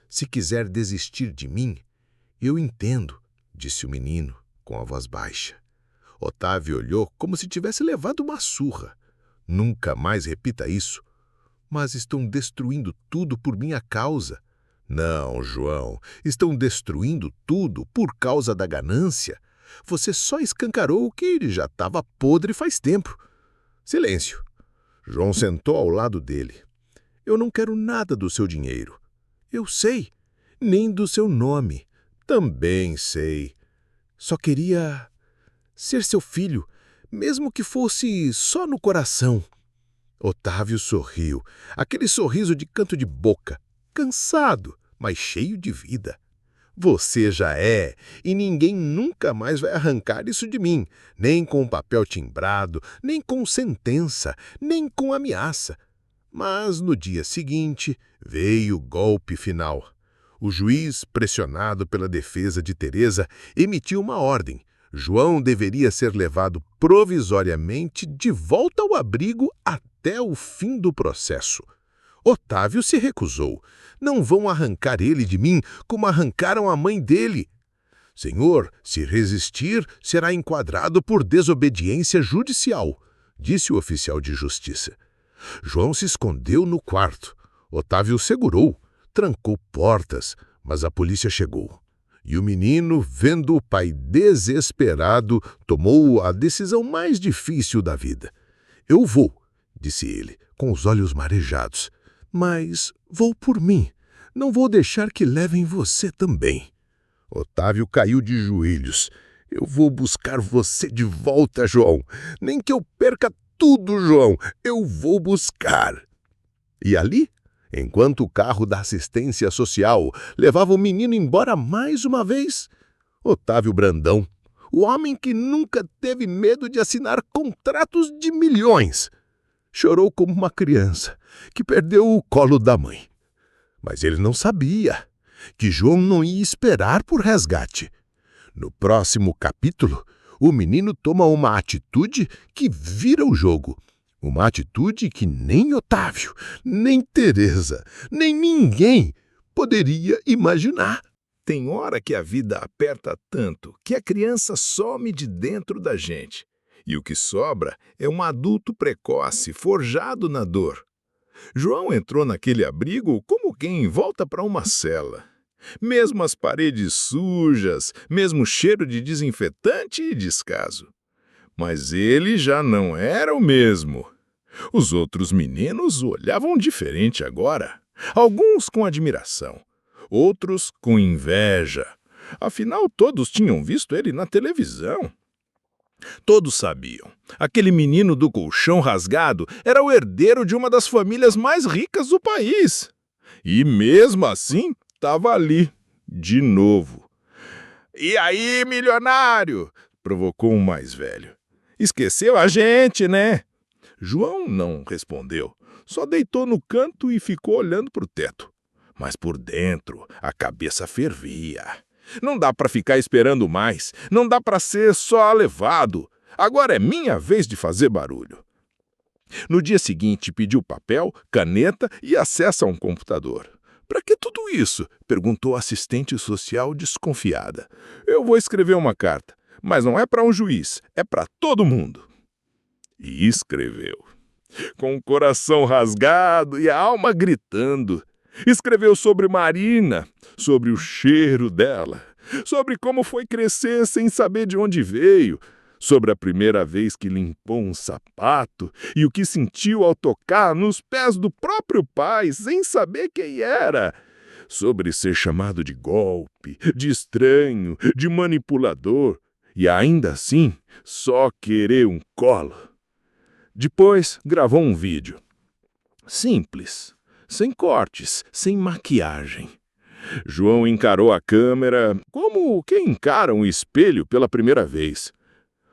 "Se quiser desistir de mim, eu entendo", disse o menino, com a voz baixa. Otávio olhou como se tivesse levado uma surra. "Nunca mais repita isso." "Mas estão destruindo tudo por minha causa." "Não, João, estão destruindo tudo por causa da ganância. Você só escancarou o que já estava podre faz tempo." Silêncio. João sentou ao lado dele. "Eu não quero nada do seu dinheiro." "Eu sei. Nem do seu nome." "Também sei. Só queria ser seu filho, mesmo que fosse só no coração." Otávio sorriu, aquele sorriso de canto de boca, cansado, mas cheio de vida. "Você já é, e ninguém nunca mais vai arrancar isso de mim, nem com papel timbrado, nem com sentença, nem com ameaça." Mas no dia seguinte veio o golpe final. O juiz, pressionado pela defesa de Teresa, emitiu uma ordem. João deveria ser levado provisoriamente de volta ao abrigo até o fim do processo. Otávio se recusou. Não vão arrancar ele de mim como arrancaram a mãe dele. Senhor, se resistir, será enquadrado por desobediência judicial, disse o oficial de justiça. João se escondeu no quarto. Otávio o segurou, trancou portas, mas a polícia chegou. E o menino, vendo o pai desesperado, tomou a decisão mais difícil da vida. Eu vou, disse ele, com os olhos marejados. Mas vou por mim. Não vou deixar que levem você também. Otávio caiu de joelhos. Eu vou buscar você de volta, João. Nem que eu perca tudo, João. Eu vou buscar. E ali, enquanto o carro da assistência social levava o menino embora mais uma vez, Otávio Brandão, o homem que nunca teve medo de assinar contratos de milhões, chorou como uma criança que perdeu o colo da mãe. Mas ele não sabia que João não ia esperar por resgate. No próximo capítulo, o menino toma uma atitude que vira o jogo. Uma atitude que nem Otávio, nem Teresa, nem ninguém poderia imaginar. Tem hora que a vida aperta tanto que a criança some de dentro da gente. E o que sobra é um adulto precoce, forjado na dor. João entrou naquele abrigo como quem volta para uma cela. Mesmo as paredes sujas, mesmo cheiro de desinfetante e descaso. Mas ele já não era o mesmo. Os outros meninos o olhavam diferente agora. Alguns com admiração, outros com inveja. Afinal, todos tinham visto ele na televisão. Todos sabiam. Aquele menino do colchão rasgado era o herdeiro de uma das famílias mais ricas do país. E mesmo assim, estava ali, de novo. "E aí, milionário?" provocou um mais velho. "Esqueceu a gente, né?" João não respondeu, só deitou no canto e ficou olhando para o teto. Mas por dentro, a cabeça fervia. Não dá para ficar esperando mais, não dá para ser só levado. Agora é minha vez de fazer barulho. No dia seguinte, pediu papel, caneta e acesso a um computador. "Para que tudo isso?" perguntou a assistente social desconfiada. "Eu vou escrever uma carta, mas não é para um juiz, é para todo mundo." E escreveu. Com o coração rasgado e a alma gritando. Escreveu sobre Marina, sobre o cheiro dela, sobre como foi crescer sem saber de onde veio, sobre a primeira vez que limpou um sapato e o que sentiu ao tocar nos pés do próprio pai sem saber quem era, sobre ser chamado de golpe, de estranho, de manipulador e ainda assim só querer um colo. Depois gravou um vídeo. Simples, sem cortes, sem maquiagem. João encarou a câmera como quem encara um espelho pela primeira vez.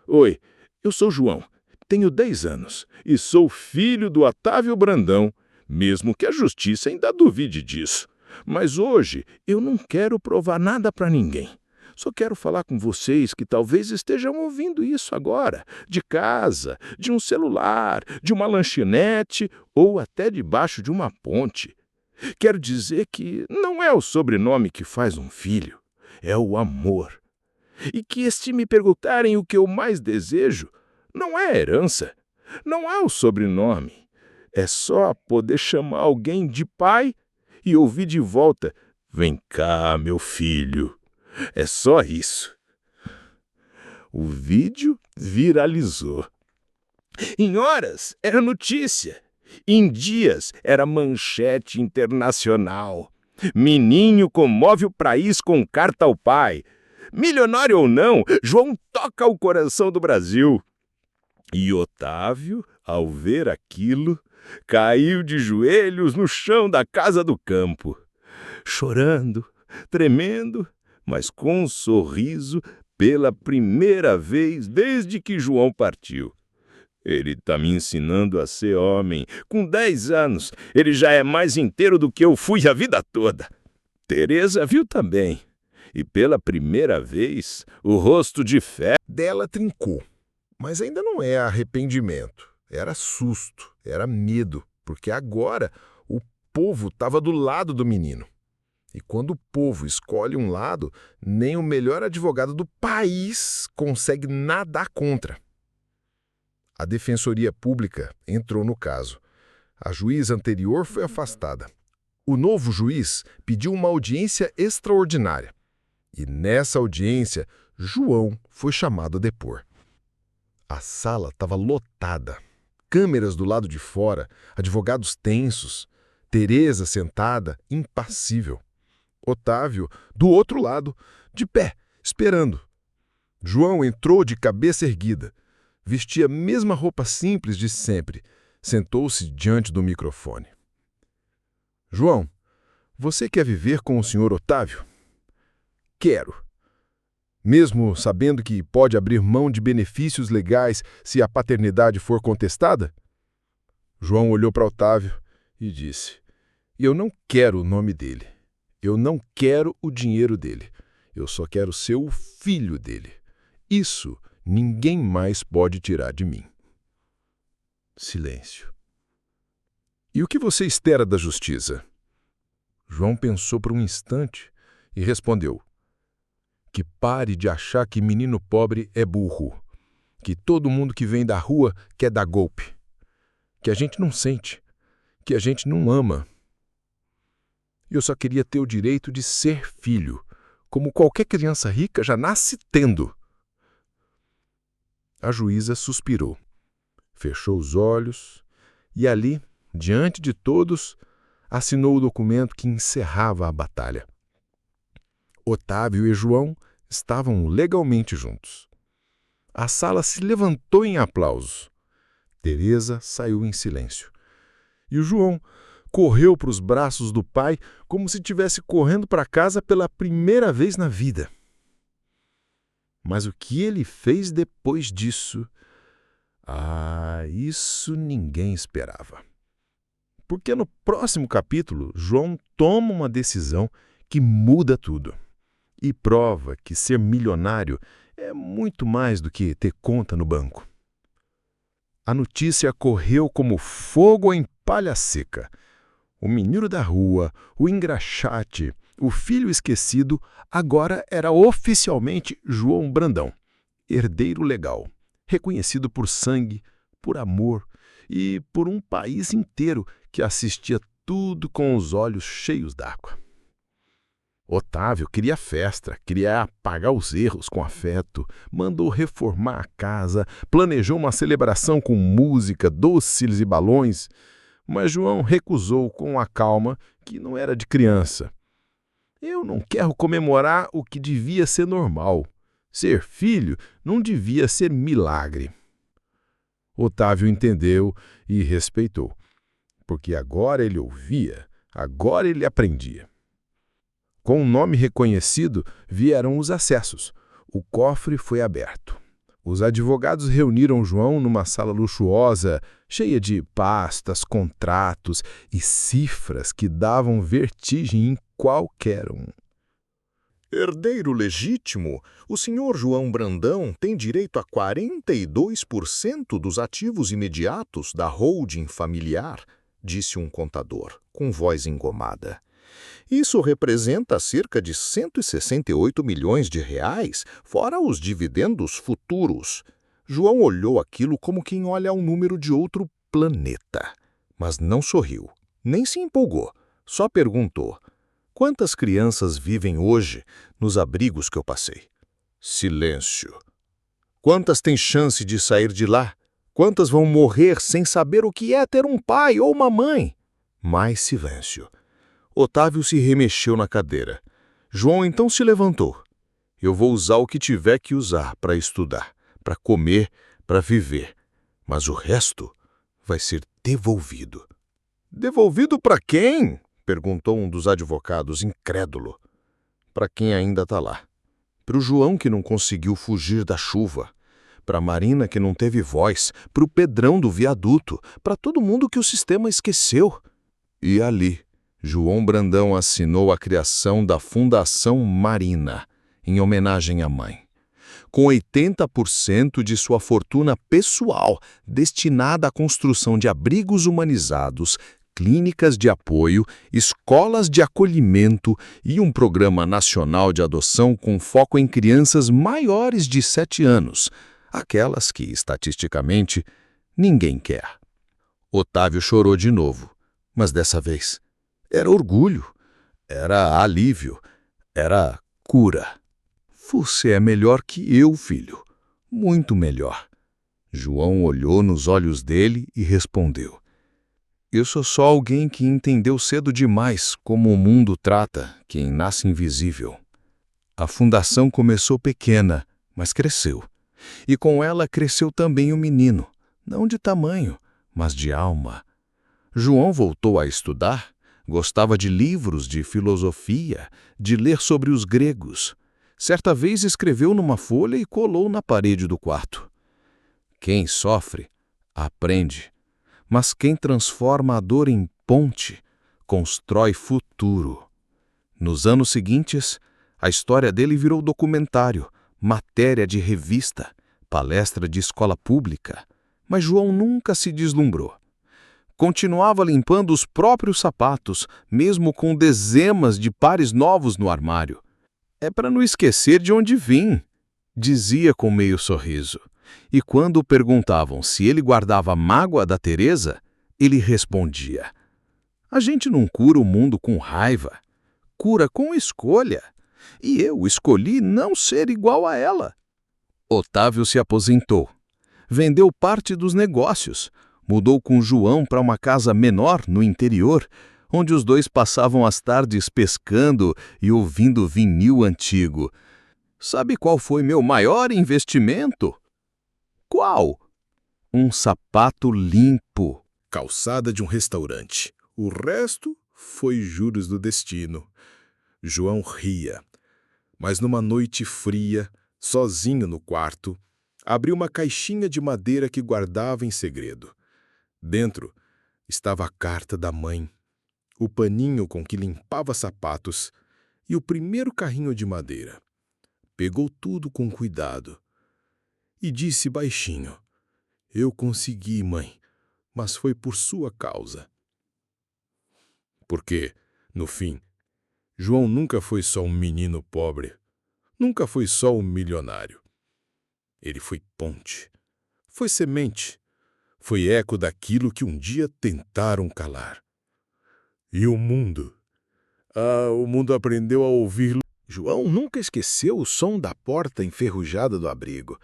"Oi, eu sou João, tenho 10 anos e sou filho do Otávio Brandão, mesmo que a justiça ainda duvide disso. Mas hoje eu não quero provar nada para ninguém. Só quero falar com vocês que talvez estejam ouvindo isso agora, de casa, de um celular, de uma lanchonete ou até debaixo de uma ponte. Quero dizer que não é o sobrenome que faz um filho, é o amor. E que se me perguntarem o que eu mais desejo, não é a herança, não é o sobrenome. É só poder chamar alguém de pai e ouvir de volta: 'Vem cá, meu filho.' É só isso." O vídeo viralizou. Em horas era notícia. Em dias era manchete internacional. Meninho comove o país com carta ao pai. Milionário ou não, João toca o coração do Brasil. E Otávio, ao ver aquilo, caiu de joelhos no chão da casa do campo, chorando, tremendo, mas com um sorriso pela primeira vez desde que João partiu. "Ele está me ensinando a ser homem. Com 10 anos, ele já é mais inteiro do que eu fui a vida toda." Teresa viu também. E pela primeira vez, o rosto de fé Dela trincou. Mas ainda não era arrependimento. Era susto, era medo, porque agora o povo estava do lado do menino. E quando o povo escolhe um lado, nem o melhor advogado do país consegue nadar contra. A Defensoria Pública entrou no caso. A juíza anterior foi afastada. O novo juiz pediu uma audiência extraordinária. E nessa audiência, João foi chamado a depor. A sala estava lotada. Câmeras do lado de fora, advogados tensos, Teresa sentada, impassível. Otávio, do outro lado, de pé, esperando. João entrou de cabeça erguida. Vestia a mesma roupa simples de sempre. Sentou-se diante do microfone. João, você quer viver com o senhor Otávio? Quero. Mesmo sabendo que pode abrir mão de benefícios legais se a paternidade for contestada? João olhou para Otávio e disse: eu não quero o nome dele. Eu não quero o dinheiro dele. Eu só quero ser o filho dele. Isso ninguém mais pode tirar de mim. Silêncio. E o que você espera da justiça? João pensou por um instante e respondeu: que pare de achar que menino pobre é burro, que todo mundo que vem da rua quer dar golpe, que a gente não sente, que a gente não ama. Eu só queria ter o direito de ser filho, como qualquer criança rica já nasce tendo. A juíza suspirou, fechou os olhos e ali, diante de todos, assinou o documento que encerrava a batalha. Otávio e João estavam legalmente juntos. A sala se levantou em aplausos. Teresa saiu em silêncio. E o João correu para os braços do pai como se estivesse correndo para casa pela primeira vez na vida. Mas o que ele fez depois disso? Isso ninguém esperava. Porque no próximo capítulo, João toma uma decisão que muda tudo. E prova que ser milionário é muito mais do que ter conta no banco. A notícia correu como fogo em palha seca. O menino da rua, o engraxate, o filho esquecido, agora era oficialmente João Brandão, herdeiro legal, reconhecido por sangue, por amor e por um país inteiro que assistia tudo com os olhos cheios d'água. Otávio queria festa, queria apagar os erros com afeto, mandou reformar a casa, planejou uma celebração com música, doces e balões, mas João recusou com a calma que não era de criança. Eu não quero comemorar o que devia ser normal. Ser filho não devia ser milagre. Otávio entendeu e respeitou, porque agora ele ouvia, agora ele aprendia. Com o nome reconhecido, vieram os acessos. O cofre foi aberto. Os advogados reuniram João numa sala luxuosa, cheia de pastas, contratos e cifras que davam vertigem em qualquer um. Herdeiro legítimo, o senhor João Brandão tem direito a 42% dos ativos imediatos da holding familiar, disse um contador, com voz engomada. Isso representa cerca de 168 milhões de reais, fora os dividendos futuros. João olhou aquilo como quem olha um número de outro planeta, mas não sorriu, nem se empolgou, só perguntou: quantas crianças vivem hoje nos abrigos que eu passei? Silêncio. Quantas têm chance de sair de lá? Quantas vão morrer sem saber o que é ter um pai ou uma mãe? Mais silêncio. Otávio se remexeu na cadeira. João então se levantou. Eu vou usar o que tiver que usar para estudar, para comer, para viver. Mas o resto vai ser devolvido. Devolvido para quem? Perguntou um dos advogados, incrédulo. Para quem ainda está lá. Para o João que não conseguiu fugir da chuva. Para a Marina que não teve voz. Para o Pedrão do viaduto. Para todo mundo que o sistema esqueceu. E ali, João Brandão assinou a criação da Fundação Marina, em homenagem à mãe. Com 80% de sua fortuna pessoal destinada à construção de abrigos humanizados, clínicas de apoio, escolas de acolhimento e um programa nacional de adoção com foco em crianças maiores de 7 anos, aquelas que, estatisticamente, ninguém quer. Otávio chorou de novo, mas dessa vez era orgulho, era alívio, era cura. Você é melhor que eu, filho, muito melhor. João olhou nos olhos dele e respondeu: eu sou só alguém que entendeu cedo demais como o mundo trata quem nasce invisível. A fundação começou pequena, mas cresceu. E com ela cresceu também o menino, não de tamanho, mas de alma. João voltou a estudar, gostava de livros de filosofia, de ler sobre os gregos. Certa vez escreveu numa folha e colou na parede do quarto. Quem sofre, aprende. Mas quem transforma a dor em ponte, constrói futuro. Nos anos seguintes, a história dele virou documentário, matéria de revista, palestra de escola pública. Mas João nunca se deslumbrou. Continuava limpando os próprios sapatos, mesmo com dezenas de pares novos no armário. É para não esquecer de onde vim, dizia com meio sorriso. E quando perguntavam se ele guardava mágoa da Teresa, ele respondia: a gente não cura o mundo com raiva, cura com escolha. E eu escolhi não ser igual a ela. Otávio se aposentou, vendeu parte dos negócios, mudou com João para uma casa menor no interior, onde os dois passavam as tardes pescando e ouvindo vinil antigo. Sabe qual foi meu maior investimento? Qual? Um sapato limpo. Calçada de um restaurante. O resto foi juros do destino. João ria. Mas numa noite fria, sozinho no quarto, abriu uma caixinha de madeira que guardava em segredo. Dentro estava a carta da mãe, o paninho com que limpava sapatos e o primeiro carrinho de madeira. Pegou tudo com cuidado e disse baixinho: eu consegui, mãe, mas foi por sua causa. Porque, no fim, João nunca foi só um menino pobre, nunca foi só um milionário. Ele foi ponte, foi semente, foi eco daquilo que um dia tentaram calar. E o mundo? O mundo aprendeu a ouvi-lo. João nunca esqueceu o som da porta enferrujada do abrigo.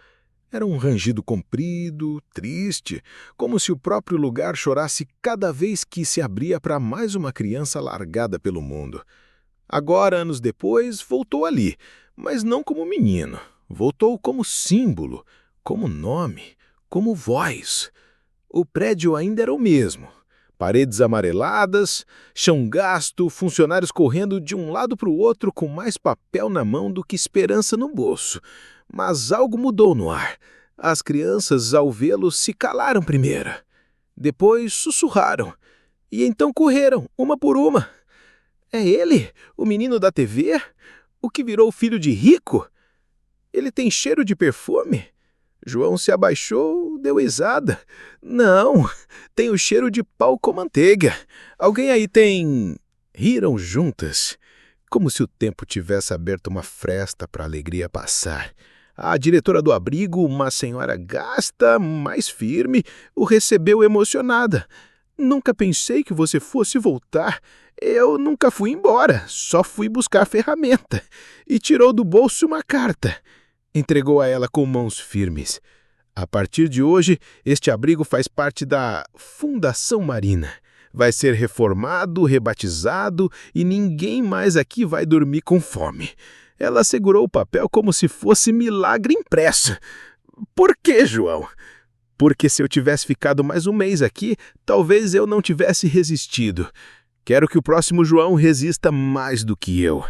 Era um rangido comprido, triste, como se o próprio lugar chorasse cada vez que se abria para mais uma criança largada pelo mundo. Agora, anos depois, voltou ali, mas não como menino. Voltou como símbolo, como nome, como voz. O prédio ainda era o mesmo. Paredes amareladas, chão gasto, funcionários correndo de um lado para o outro com mais papel na mão do que esperança no bolso. Mas algo mudou no ar. As crianças, ao vê-lo, se calaram primeiro. Depois sussurraram. E então correram, uma por uma. É ele, o menino da TV? O que virou filho de rico? Ele tem cheiro de perfume? João se abaixou, deu risada. Não, tem o cheiro de pau com manteiga. Alguém aí tem... Riram juntas, como se o tempo tivesse aberto uma fresta para a alegria passar. A diretora do abrigo, uma senhora gasta, mais firme, o recebeu emocionada. Nunca pensei que você fosse voltar. Eu nunca fui embora, só fui buscar ferramenta. E tirou do bolso uma carta. Entregou a ela com mãos firmes. A partir de hoje, este abrigo faz parte da Fundação Marina. Vai ser reformado, rebatizado e ninguém mais aqui vai dormir com fome. Ela segurou o papel como se fosse milagre impresso. Por quê, João? Porque se eu tivesse ficado mais um mês aqui, talvez eu não tivesse resistido. Quero que o próximo João resista mais do que eu.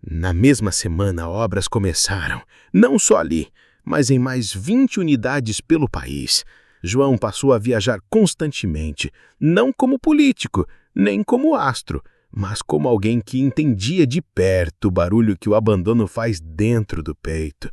Na mesma semana, obras começaram, não só ali, mas em mais 20 unidades pelo país. João passou a viajar constantemente, não como político, nem como astro, mas como alguém que entendia de perto o barulho que o abandono faz dentro do peito.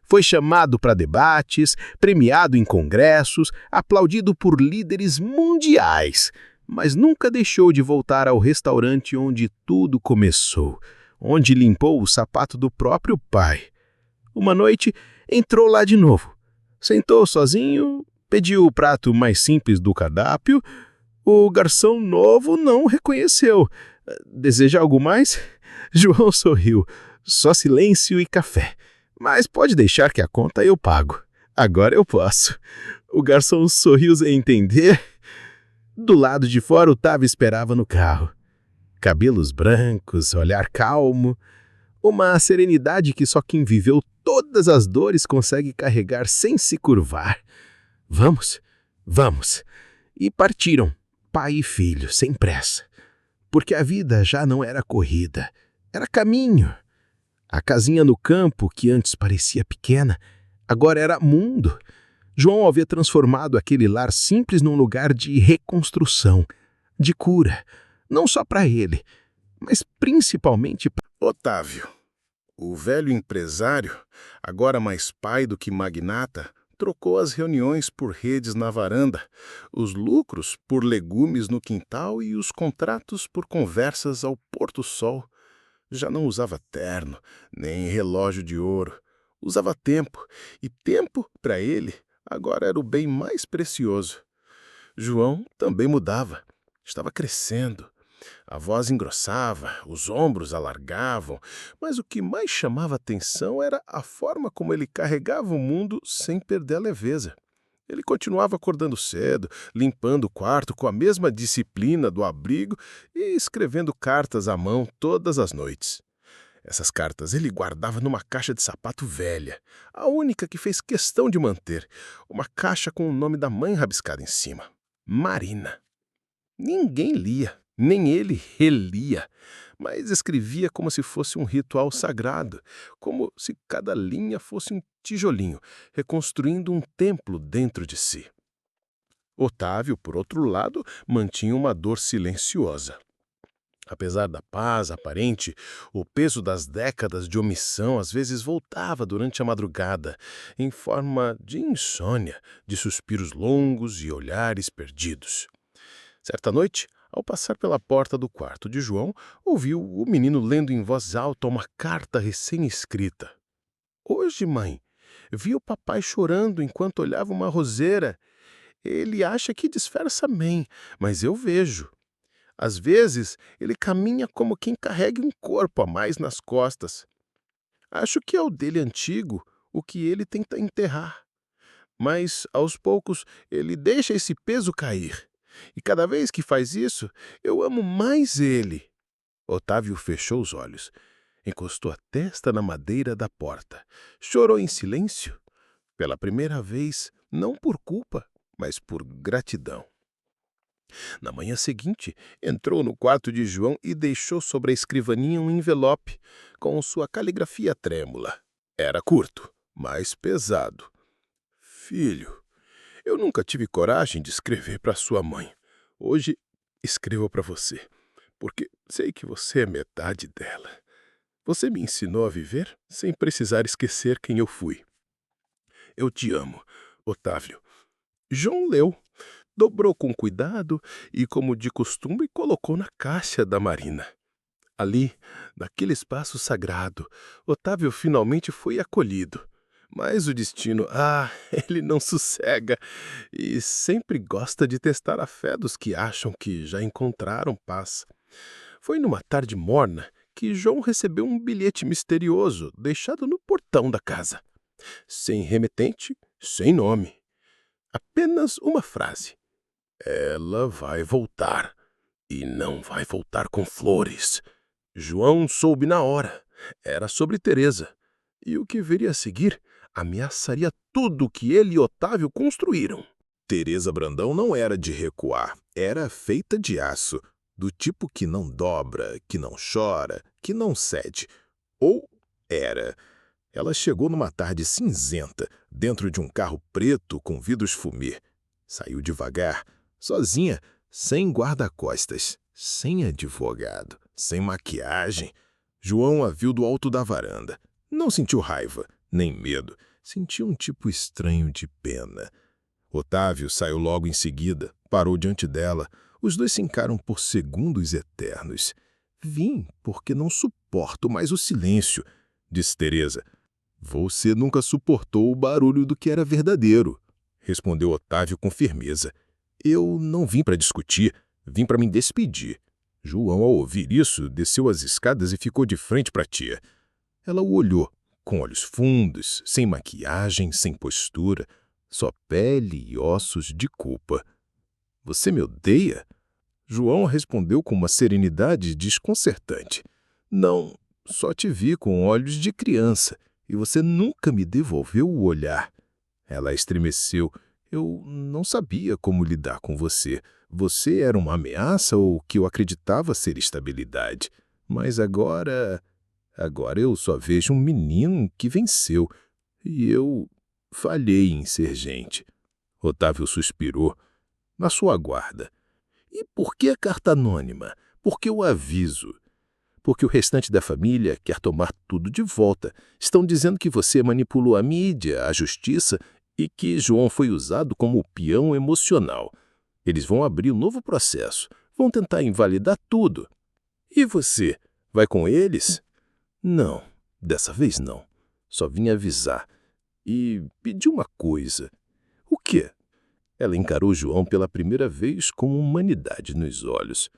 Foi chamado para debates, premiado em congressos, aplaudido por líderes mundiais. mas nunca deixou de voltar ao restaurante onde tudo começou, onde limpou o sapato do próprio pai. Uma noite, entrou lá de novo. Sentou sozinho, pediu o prato mais simples do cardápio. O garçom novo não reconheceu. Deseja algo mais? João sorriu. Só silêncio e café. Mas pode deixar que a conta eu pago. Agora eu posso. O garçom sorriu sem entender. Do lado de fora, Otávio esperava no carro. Cabelos brancos, olhar calmo. Uma serenidade que só quem viveu todas as dores consegue carregar sem se curvar. Vamos, vamos. E partiram, pai e filho, sem pressa. Porque a vida já não era corrida, era caminho. A casinha no campo, que antes parecia pequena, agora era mundo. João havia transformado aquele lar simples num lugar de reconstrução, de cura, não só para ele, mas principalmente para Otávio, o velho empresário, agora mais pai do que magnata, trocou as reuniões por redes na varanda, os lucros por legumes no quintal e os contratos por conversas ao pôr-do-sol. Já não usava terno, nem relógio de ouro. Usava tempo, e tempo, para ele, agora era o bem mais precioso. João também mudava. Estava crescendo. A voz engrossava, os ombros alargavam, mas o que mais chamava atenção era a forma como ele carregava o mundo sem perder a leveza. Ele continuava acordando cedo, limpando o quarto com a mesma disciplina do abrigo e escrevendo cartas à mão todas as noites. Essas cartas ele guardava numa caixa de sapato velha, a única que fez questão de manter, uma caixa com o nome da mãe rabiscado em cima. Marina. Ninguém lia, nem ele relia, mas escrevia como se fosse um ritual sagrado, como se cada linha fosse um tijolinho, reconstruindo um templo dentro de si. Otávio, por outro lado, mantinha uma dor silenciosa. Apesar da paz aparente, o peso das décadas de omissão às vezes voltava durante a madrugada, em forma de insônia, de suspiros longos e olhares perdidos. Certa noite, ao passar pela porta do quarto de João, ouviu o menino lendo em voz alta uma carta recém-escrita. Hoje, mãe, vi o papai chorando enquanto olhava uma roseira. Ele acha que disfarça bem, mas eu vejo. Às vezes, ele caminha como quem carrega um corpo a mais nas costas. Acho que é o dele antigo, o que ele tenta enterrar. Mas, aos poucos, ele deixa esse peso cair. E cada vez que faz isso, eu amo mais ele. Otávio fechou os olhos, encostou a testa na madeira da porta, chorou em silêncio. Pela primeira vez, não por culpa, mas por gratidão. Na manhã seguinte, entrou no quarto de João e deixou sobre a escrivaninha um envelope com sua caligrafia trêmula. Era curto, mas pesado. Filho, eu nunca tive coragem de escrever para sua mãe. Hoje escrevo para você, porque sei que você é metade dela. Você me ensinou a viver sem precisar esquecer quem eu fui. Eu te amo, Otávio. João leu, dobrou com cuidado e, como de costume, colocou na caixa da Marina. Ali, naquele espaço sagrado, Otávio finalmente foi acolhido. Mas o destino, ele não sossega e sempre gosta de testar a fé dos que acham que já encontraram paz. Foi numa tarde morna que João recebeu um bilhete misterioso deixado no portão da casa. Sem remetente, sem nome. Apenas uma frase. Ela vai voltar. E não vai voltar com flores. João soube na hora. Era sobre Teresa. E o que viria a seguir ameaçaria tudo que ele e Otávio construíram. Teresa Brandão não era de recuar, era feita de aço, do tipo que não dobra, que não chora, que não cede. Ou era. Ela chegou numa tarde cinzenta, dentro de um carro preto com vidros fumê. Saiu devagar, sozinha, sem guarda-costas, sem advogado, sem maquiagem. João a viu do alto da varanda. Não sentiu raiva, nem medo. Sentiu um tipo estranho de pena. Otávio saiu logo em seguida, parou diante dela, Os dois se encaram por segundos eternos. Vim porque não suporto mais o silêncio, disse Teresa. Você nunca suportou o barulho do que era verdadeiro, respondeu Otávio com firmeza. Eu não vim para discutir, vim para me despedir. João, ao ouvir isso, desceu as escadas e ficou de frente para a tia. Ela o olhou, com olhos fundos, sem maquiagem, sem postura, só pele e ossos de culpa. Você me odeia? João respondeu com uma serenidade desconcertante. Não, só te vi com olhos de criança e você nunca me devolveu o olhar. Ela estremeceu. Eu não sabia como lidar com você. Você era uma ameaça ou o que eu acreditava ser estabilidade. Mas agora eu só vejo um menino que venceu. E eu falhei em ser gente. Otávio suspirou. Na sua guarda. E por que a carta anônima? Por que o aviso? Porque o restante da família quer tomar tudo de volta. Estão dizendo que você manipulou a mídia, a justiça e que João foi usado como peão emocional. Eles vão abrir um novo processo. Vão tentar invalidar tudo. E você? Vai com eles? Não, dessa vez não. Só vim avisar. E pedir uma coisa. O quê? Ela encarou João pela primeira vez com humanidade nos olhos.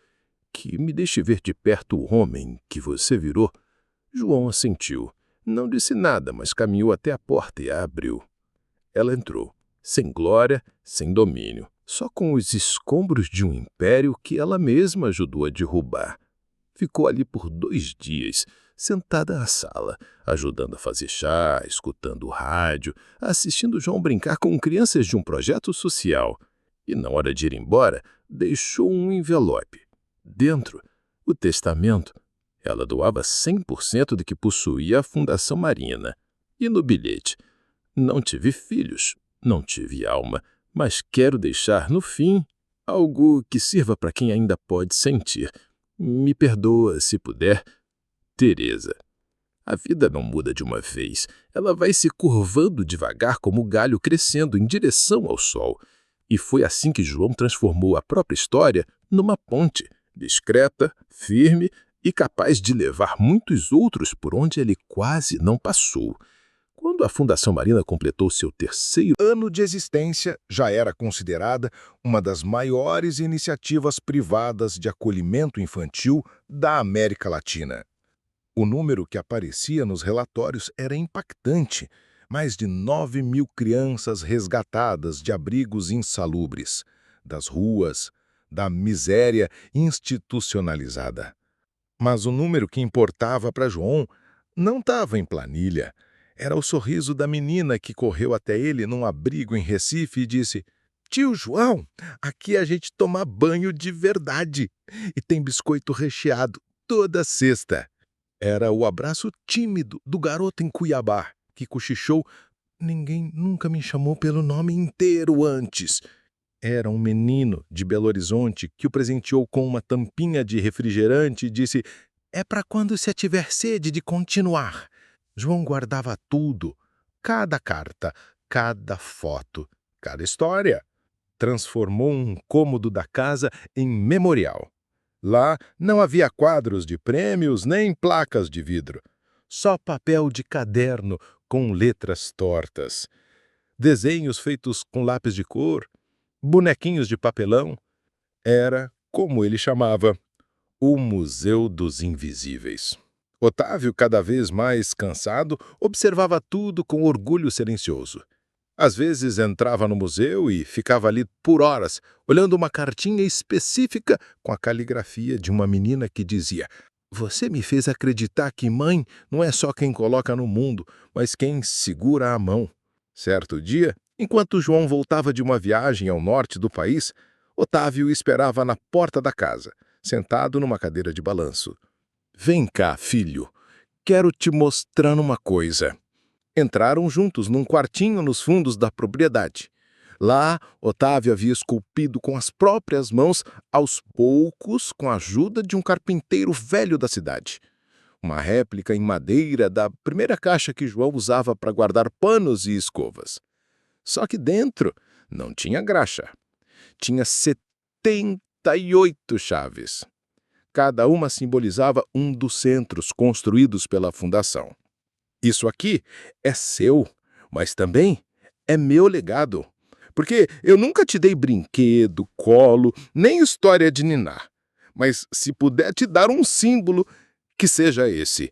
Que me deixe ver de perto o homem que você virou. João assentiu. Não disse nada, mas caminhou até a porta e a abriu. Ela entrou, sem glória, sem domínio, só com os escombros de um império que ela mesma ajudou a derrubar. Ficou ali por 2 dias, sentada à sala, ajudando a fazer chá, escutando o rádio, assistindo João brincar com crianças de um projeto social. E, na hora de ir embora, deixou um envelope. Dentro, o testamento. Ela doava 100% do que possuía à Fundação Marina. E no bilhete, não tive filhos, não tive alma, mas quero deixar, no fim, algo que sirva para quem ainda pode sentir. Me perdoa, se puder, Teresa. A vida não muda de uma vez. Ela vai se curvando devagar como o galho crescendo em direção ao sol. E foi assim que João transformou a própria história numa ponte, discreta, firme e capaz de levar muitos outros por onde ele quase não passou. Quando a Fundação Marina completou seu 3º ano de existência, já era considerada uma das maiores iniciativas privadas de acolhimento infantil da América Latina. O número que aparecia nos relatórios era impactante. Mais de 9.000 crianças resgatadas de abrigos insalubres, das ruas, da miséria institucionalizada. Mas o número que importava para João não estava em planilha. Era o sorriso da menina que correu até ele num abrigo em Recife e disse: "Tio João, aqui a gente toma banho de verdade e tem biscoito recheado toda sexta." Era o abraço tímido do garoto em Cuiabá, que cochichou: "Ninguém nunca me chamou pelo nome inteiro antes." Era um menino de Belo Horizonte que o presenteou com uma tampinha de refrigerante e disse: "É para quando você tiver sede de continuar." João guardava tudo, cada carta, cada foto, cada história. Transformou um cômodo da casa em memorial. Lá não havia quadros de prêmios nem placas de vidro. Só papel de caderno com letras tortas. Desenhos feitos com lápis de cor, bonequinhos de papelão. Era, como ele chamava, o Museu dos Invisíveis. Otávio, cada vez mais cansado, observava tudo com orgulho silencioso. Às vezes entrava no museu e ficava ali por horas, olhando uma cartinha específica com a caligrafia de uma menina que dizia: "Você me fez acreditar que mãe não é só quem coloca no mundo, mas quem segura a mão." Certo dia, enquanto João voltava de uma viagem ao norte do país, Otávio esperava na porta da casa, sentado numa cadeira de balanço. "Vem cá, filho. Quero te mostrar uma coisa." Entraram juntos num quartinho nos fundos da propriedade. Lá, Otávio havia esculpido com as próprias mãos, aos poucos, com a ajuda de um carpinteiro velho da cidade. Uma réplica em madeira da primeira caixa que João usava para guardar panos e escovas. Só que dentro não tinha graxa. Tinha 70 48 chaves. Cada uma simbolizava um dos centros construídos pela fundação. Isso aqui é seu, mas também é meu legado. Porque eu nunca te dei brinquedo, colo, nem história de ninar. Mas se puder te dar um símbolo, que seja esse.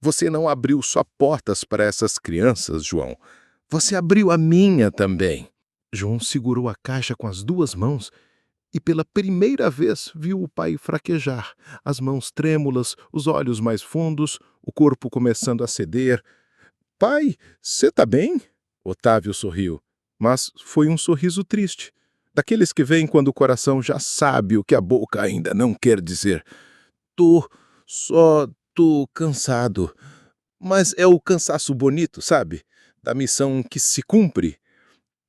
Você não abriu só portas para essas crianças, João. Você abriu a minha também. João segurou a caixa com as 2 mãos e pela primeira vez viu o pai fraquejar, as mãos trêmulas, os olhos mais fundos, o corpo começando a ceder. Pai, você tá bem? Otávio sorriu, mas foi um sorriso triste, daqueles que vêm quando o coração já sabe o que a boca ainda não quer dizer. Só tô cansado, mas é o cansaço bonito, sabe? Da missão que se cumpre.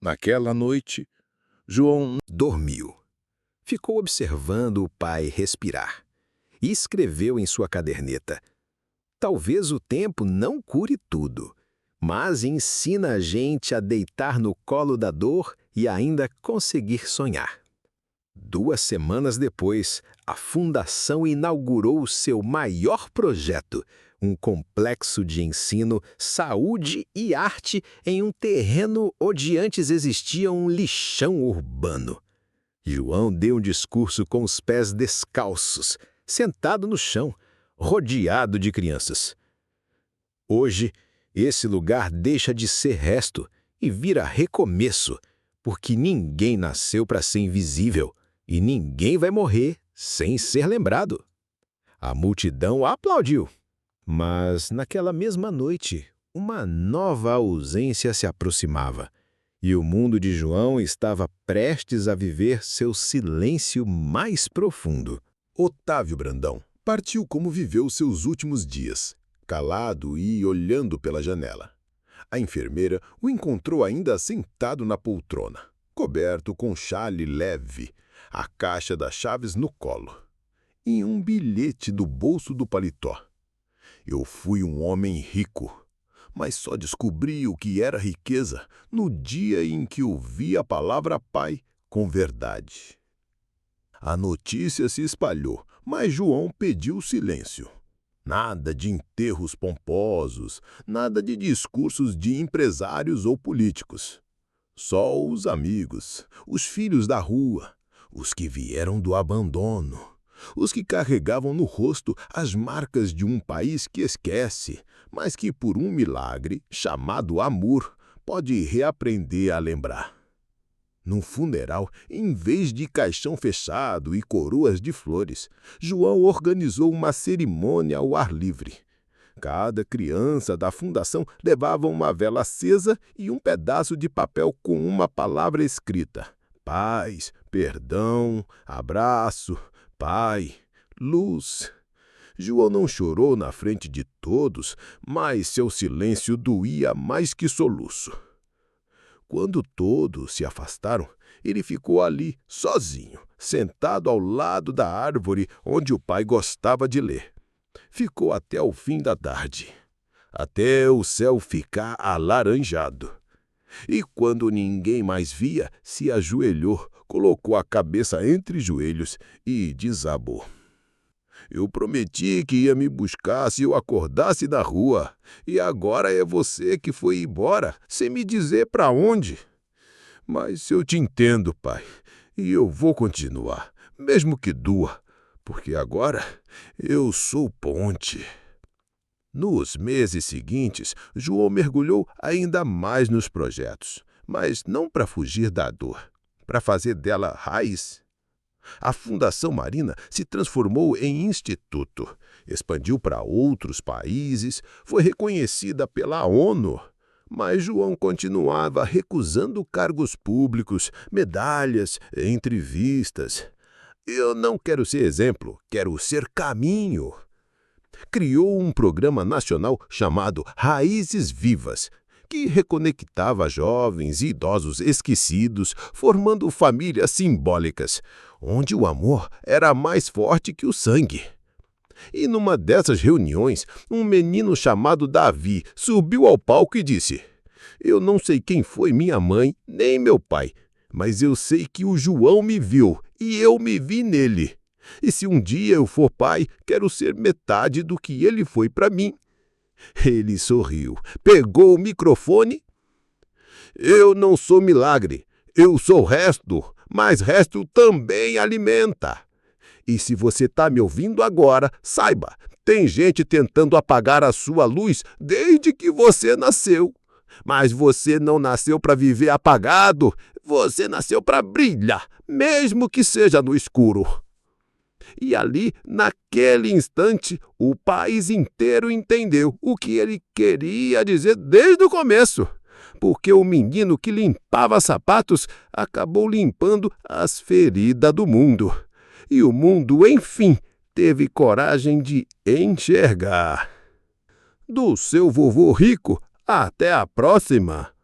Naquela noite, João Dormiu. Ficou observando o pai respirar e escreveu em sua caderneta: talvez o tempo não cure tudo, mas ensina a gente a deitar no colo da dor e ainda conseguir sonhar. 2 semanas depois, a Fundação inaugurou seu maior projeto, um complexo de ensino, saúde e arte em um terreno onde antes existia um lixão urbano. João deu um discurso com os pés descalços, sentado no chão, rodeado de crianças. Hoje, esse lugar deixa de ser resto e vira recomeço, porque ninguém nasceu para ser invisível e ninguém vai morrer sem ser lembrado. A multidão aplaudiu, mas naquela mesma noite, uma nova ausência se aproximava. E o mundo de João estava prestes a viver seu silêncio mais profundo. Otávio Brandão partiu como viveu seus últimos dias, calado e olhando pela janela. A enfermeira o encontrou ainda sentado na poltrona, coberto com chale leve, a caixa das chaves no colo, e um bilhete do bolso do paletó. Eu fui um homem rico, mas só descobri o que era riqueza no dia em que ouvi a palavra pai com verdade. A notícia se espalhou, mas João pediu silêncio. Nada de enterros pomposos, nada de discursos de empresários ou políticos. Só os amigos, os filhos da rua, os que vieram do abandono, os que carregavam no rosto as marcas de um país que esquece, mas que por um milagre, chamado amor, pode reaprender a lembrar. Num funeral, em vez de caixão fechado e coroas de flores, João organizou uma cerimônia ao ar livre. Cada criança da fundação levava uma vela acesa e um pedaço de papel com uma palavra escrita: paz, perdão, abraço, pai, luz. João não chorou na frente de todos, mas seu silêncio doía mais que soluço. Quando todos se afastaram, ele ficou ali, sozinho, sentado ao lado da árvore onde o pai gostava de ler. Ficou até o fim da tarde, até o céu ficar alaranjado. E quando ninguém mais via, se ajoelhou, colocou a cabeça entre joelhos e desabou. Eu prometi que ia me buscar se eu acordasse na rua, e agora é você que foi embora, sem me dizer para onde. Mas eu te entendo, pai, e eu vou continuar, mesmo que doa, porque agora eu sou ponte. Nos meses seguintes, João mergulhou ainda mais nos projetos, mas não para fugir da dor, para fazer dela raiz. A Fundação Marina se transformou em instituto, expandiu para outros países, foi reconhecida pela ONU. Mas João continuava recusando cargos públicos, medalhas, entrevistas. Eu não quero ser exemplo, quero ser caminho. Criou um programa nacional chamado Raízes Vivas, que reconectava jovens e idosos esquecidos, formando famílias simbólicas, onde o amor era mais forte que o sangue. E numa dessas reuniões, um menino chamado Davi subiu ao palco e disse: Eu não sei quem foi minha mãe nem meu pai, mas eu sei que o João me viu e eu me vi nele. E se um dia eu for pai, quero ser metade do que ele foi para mim. Ele sorriu, pegou o microfone. Eu não sou milagre, eu sou resto, mas resto também alimenta. E se você está me ouvindo agora, saiba, tem gente tentando apagar a sua luz desde que você nasceu. Mas você não nasceu para viver apagado, você nasceu para brilhar, mesmo que seja no escuro. E ali, naquele instante, o país inteiro entendeu o que ele queria dizer desde o começo. Porque o menino que limpava sapatos acabou limpando as feridas do mundo. E o mundo, enfim, teve coragem de enxergar. Do seu vovô rico, até a próxima!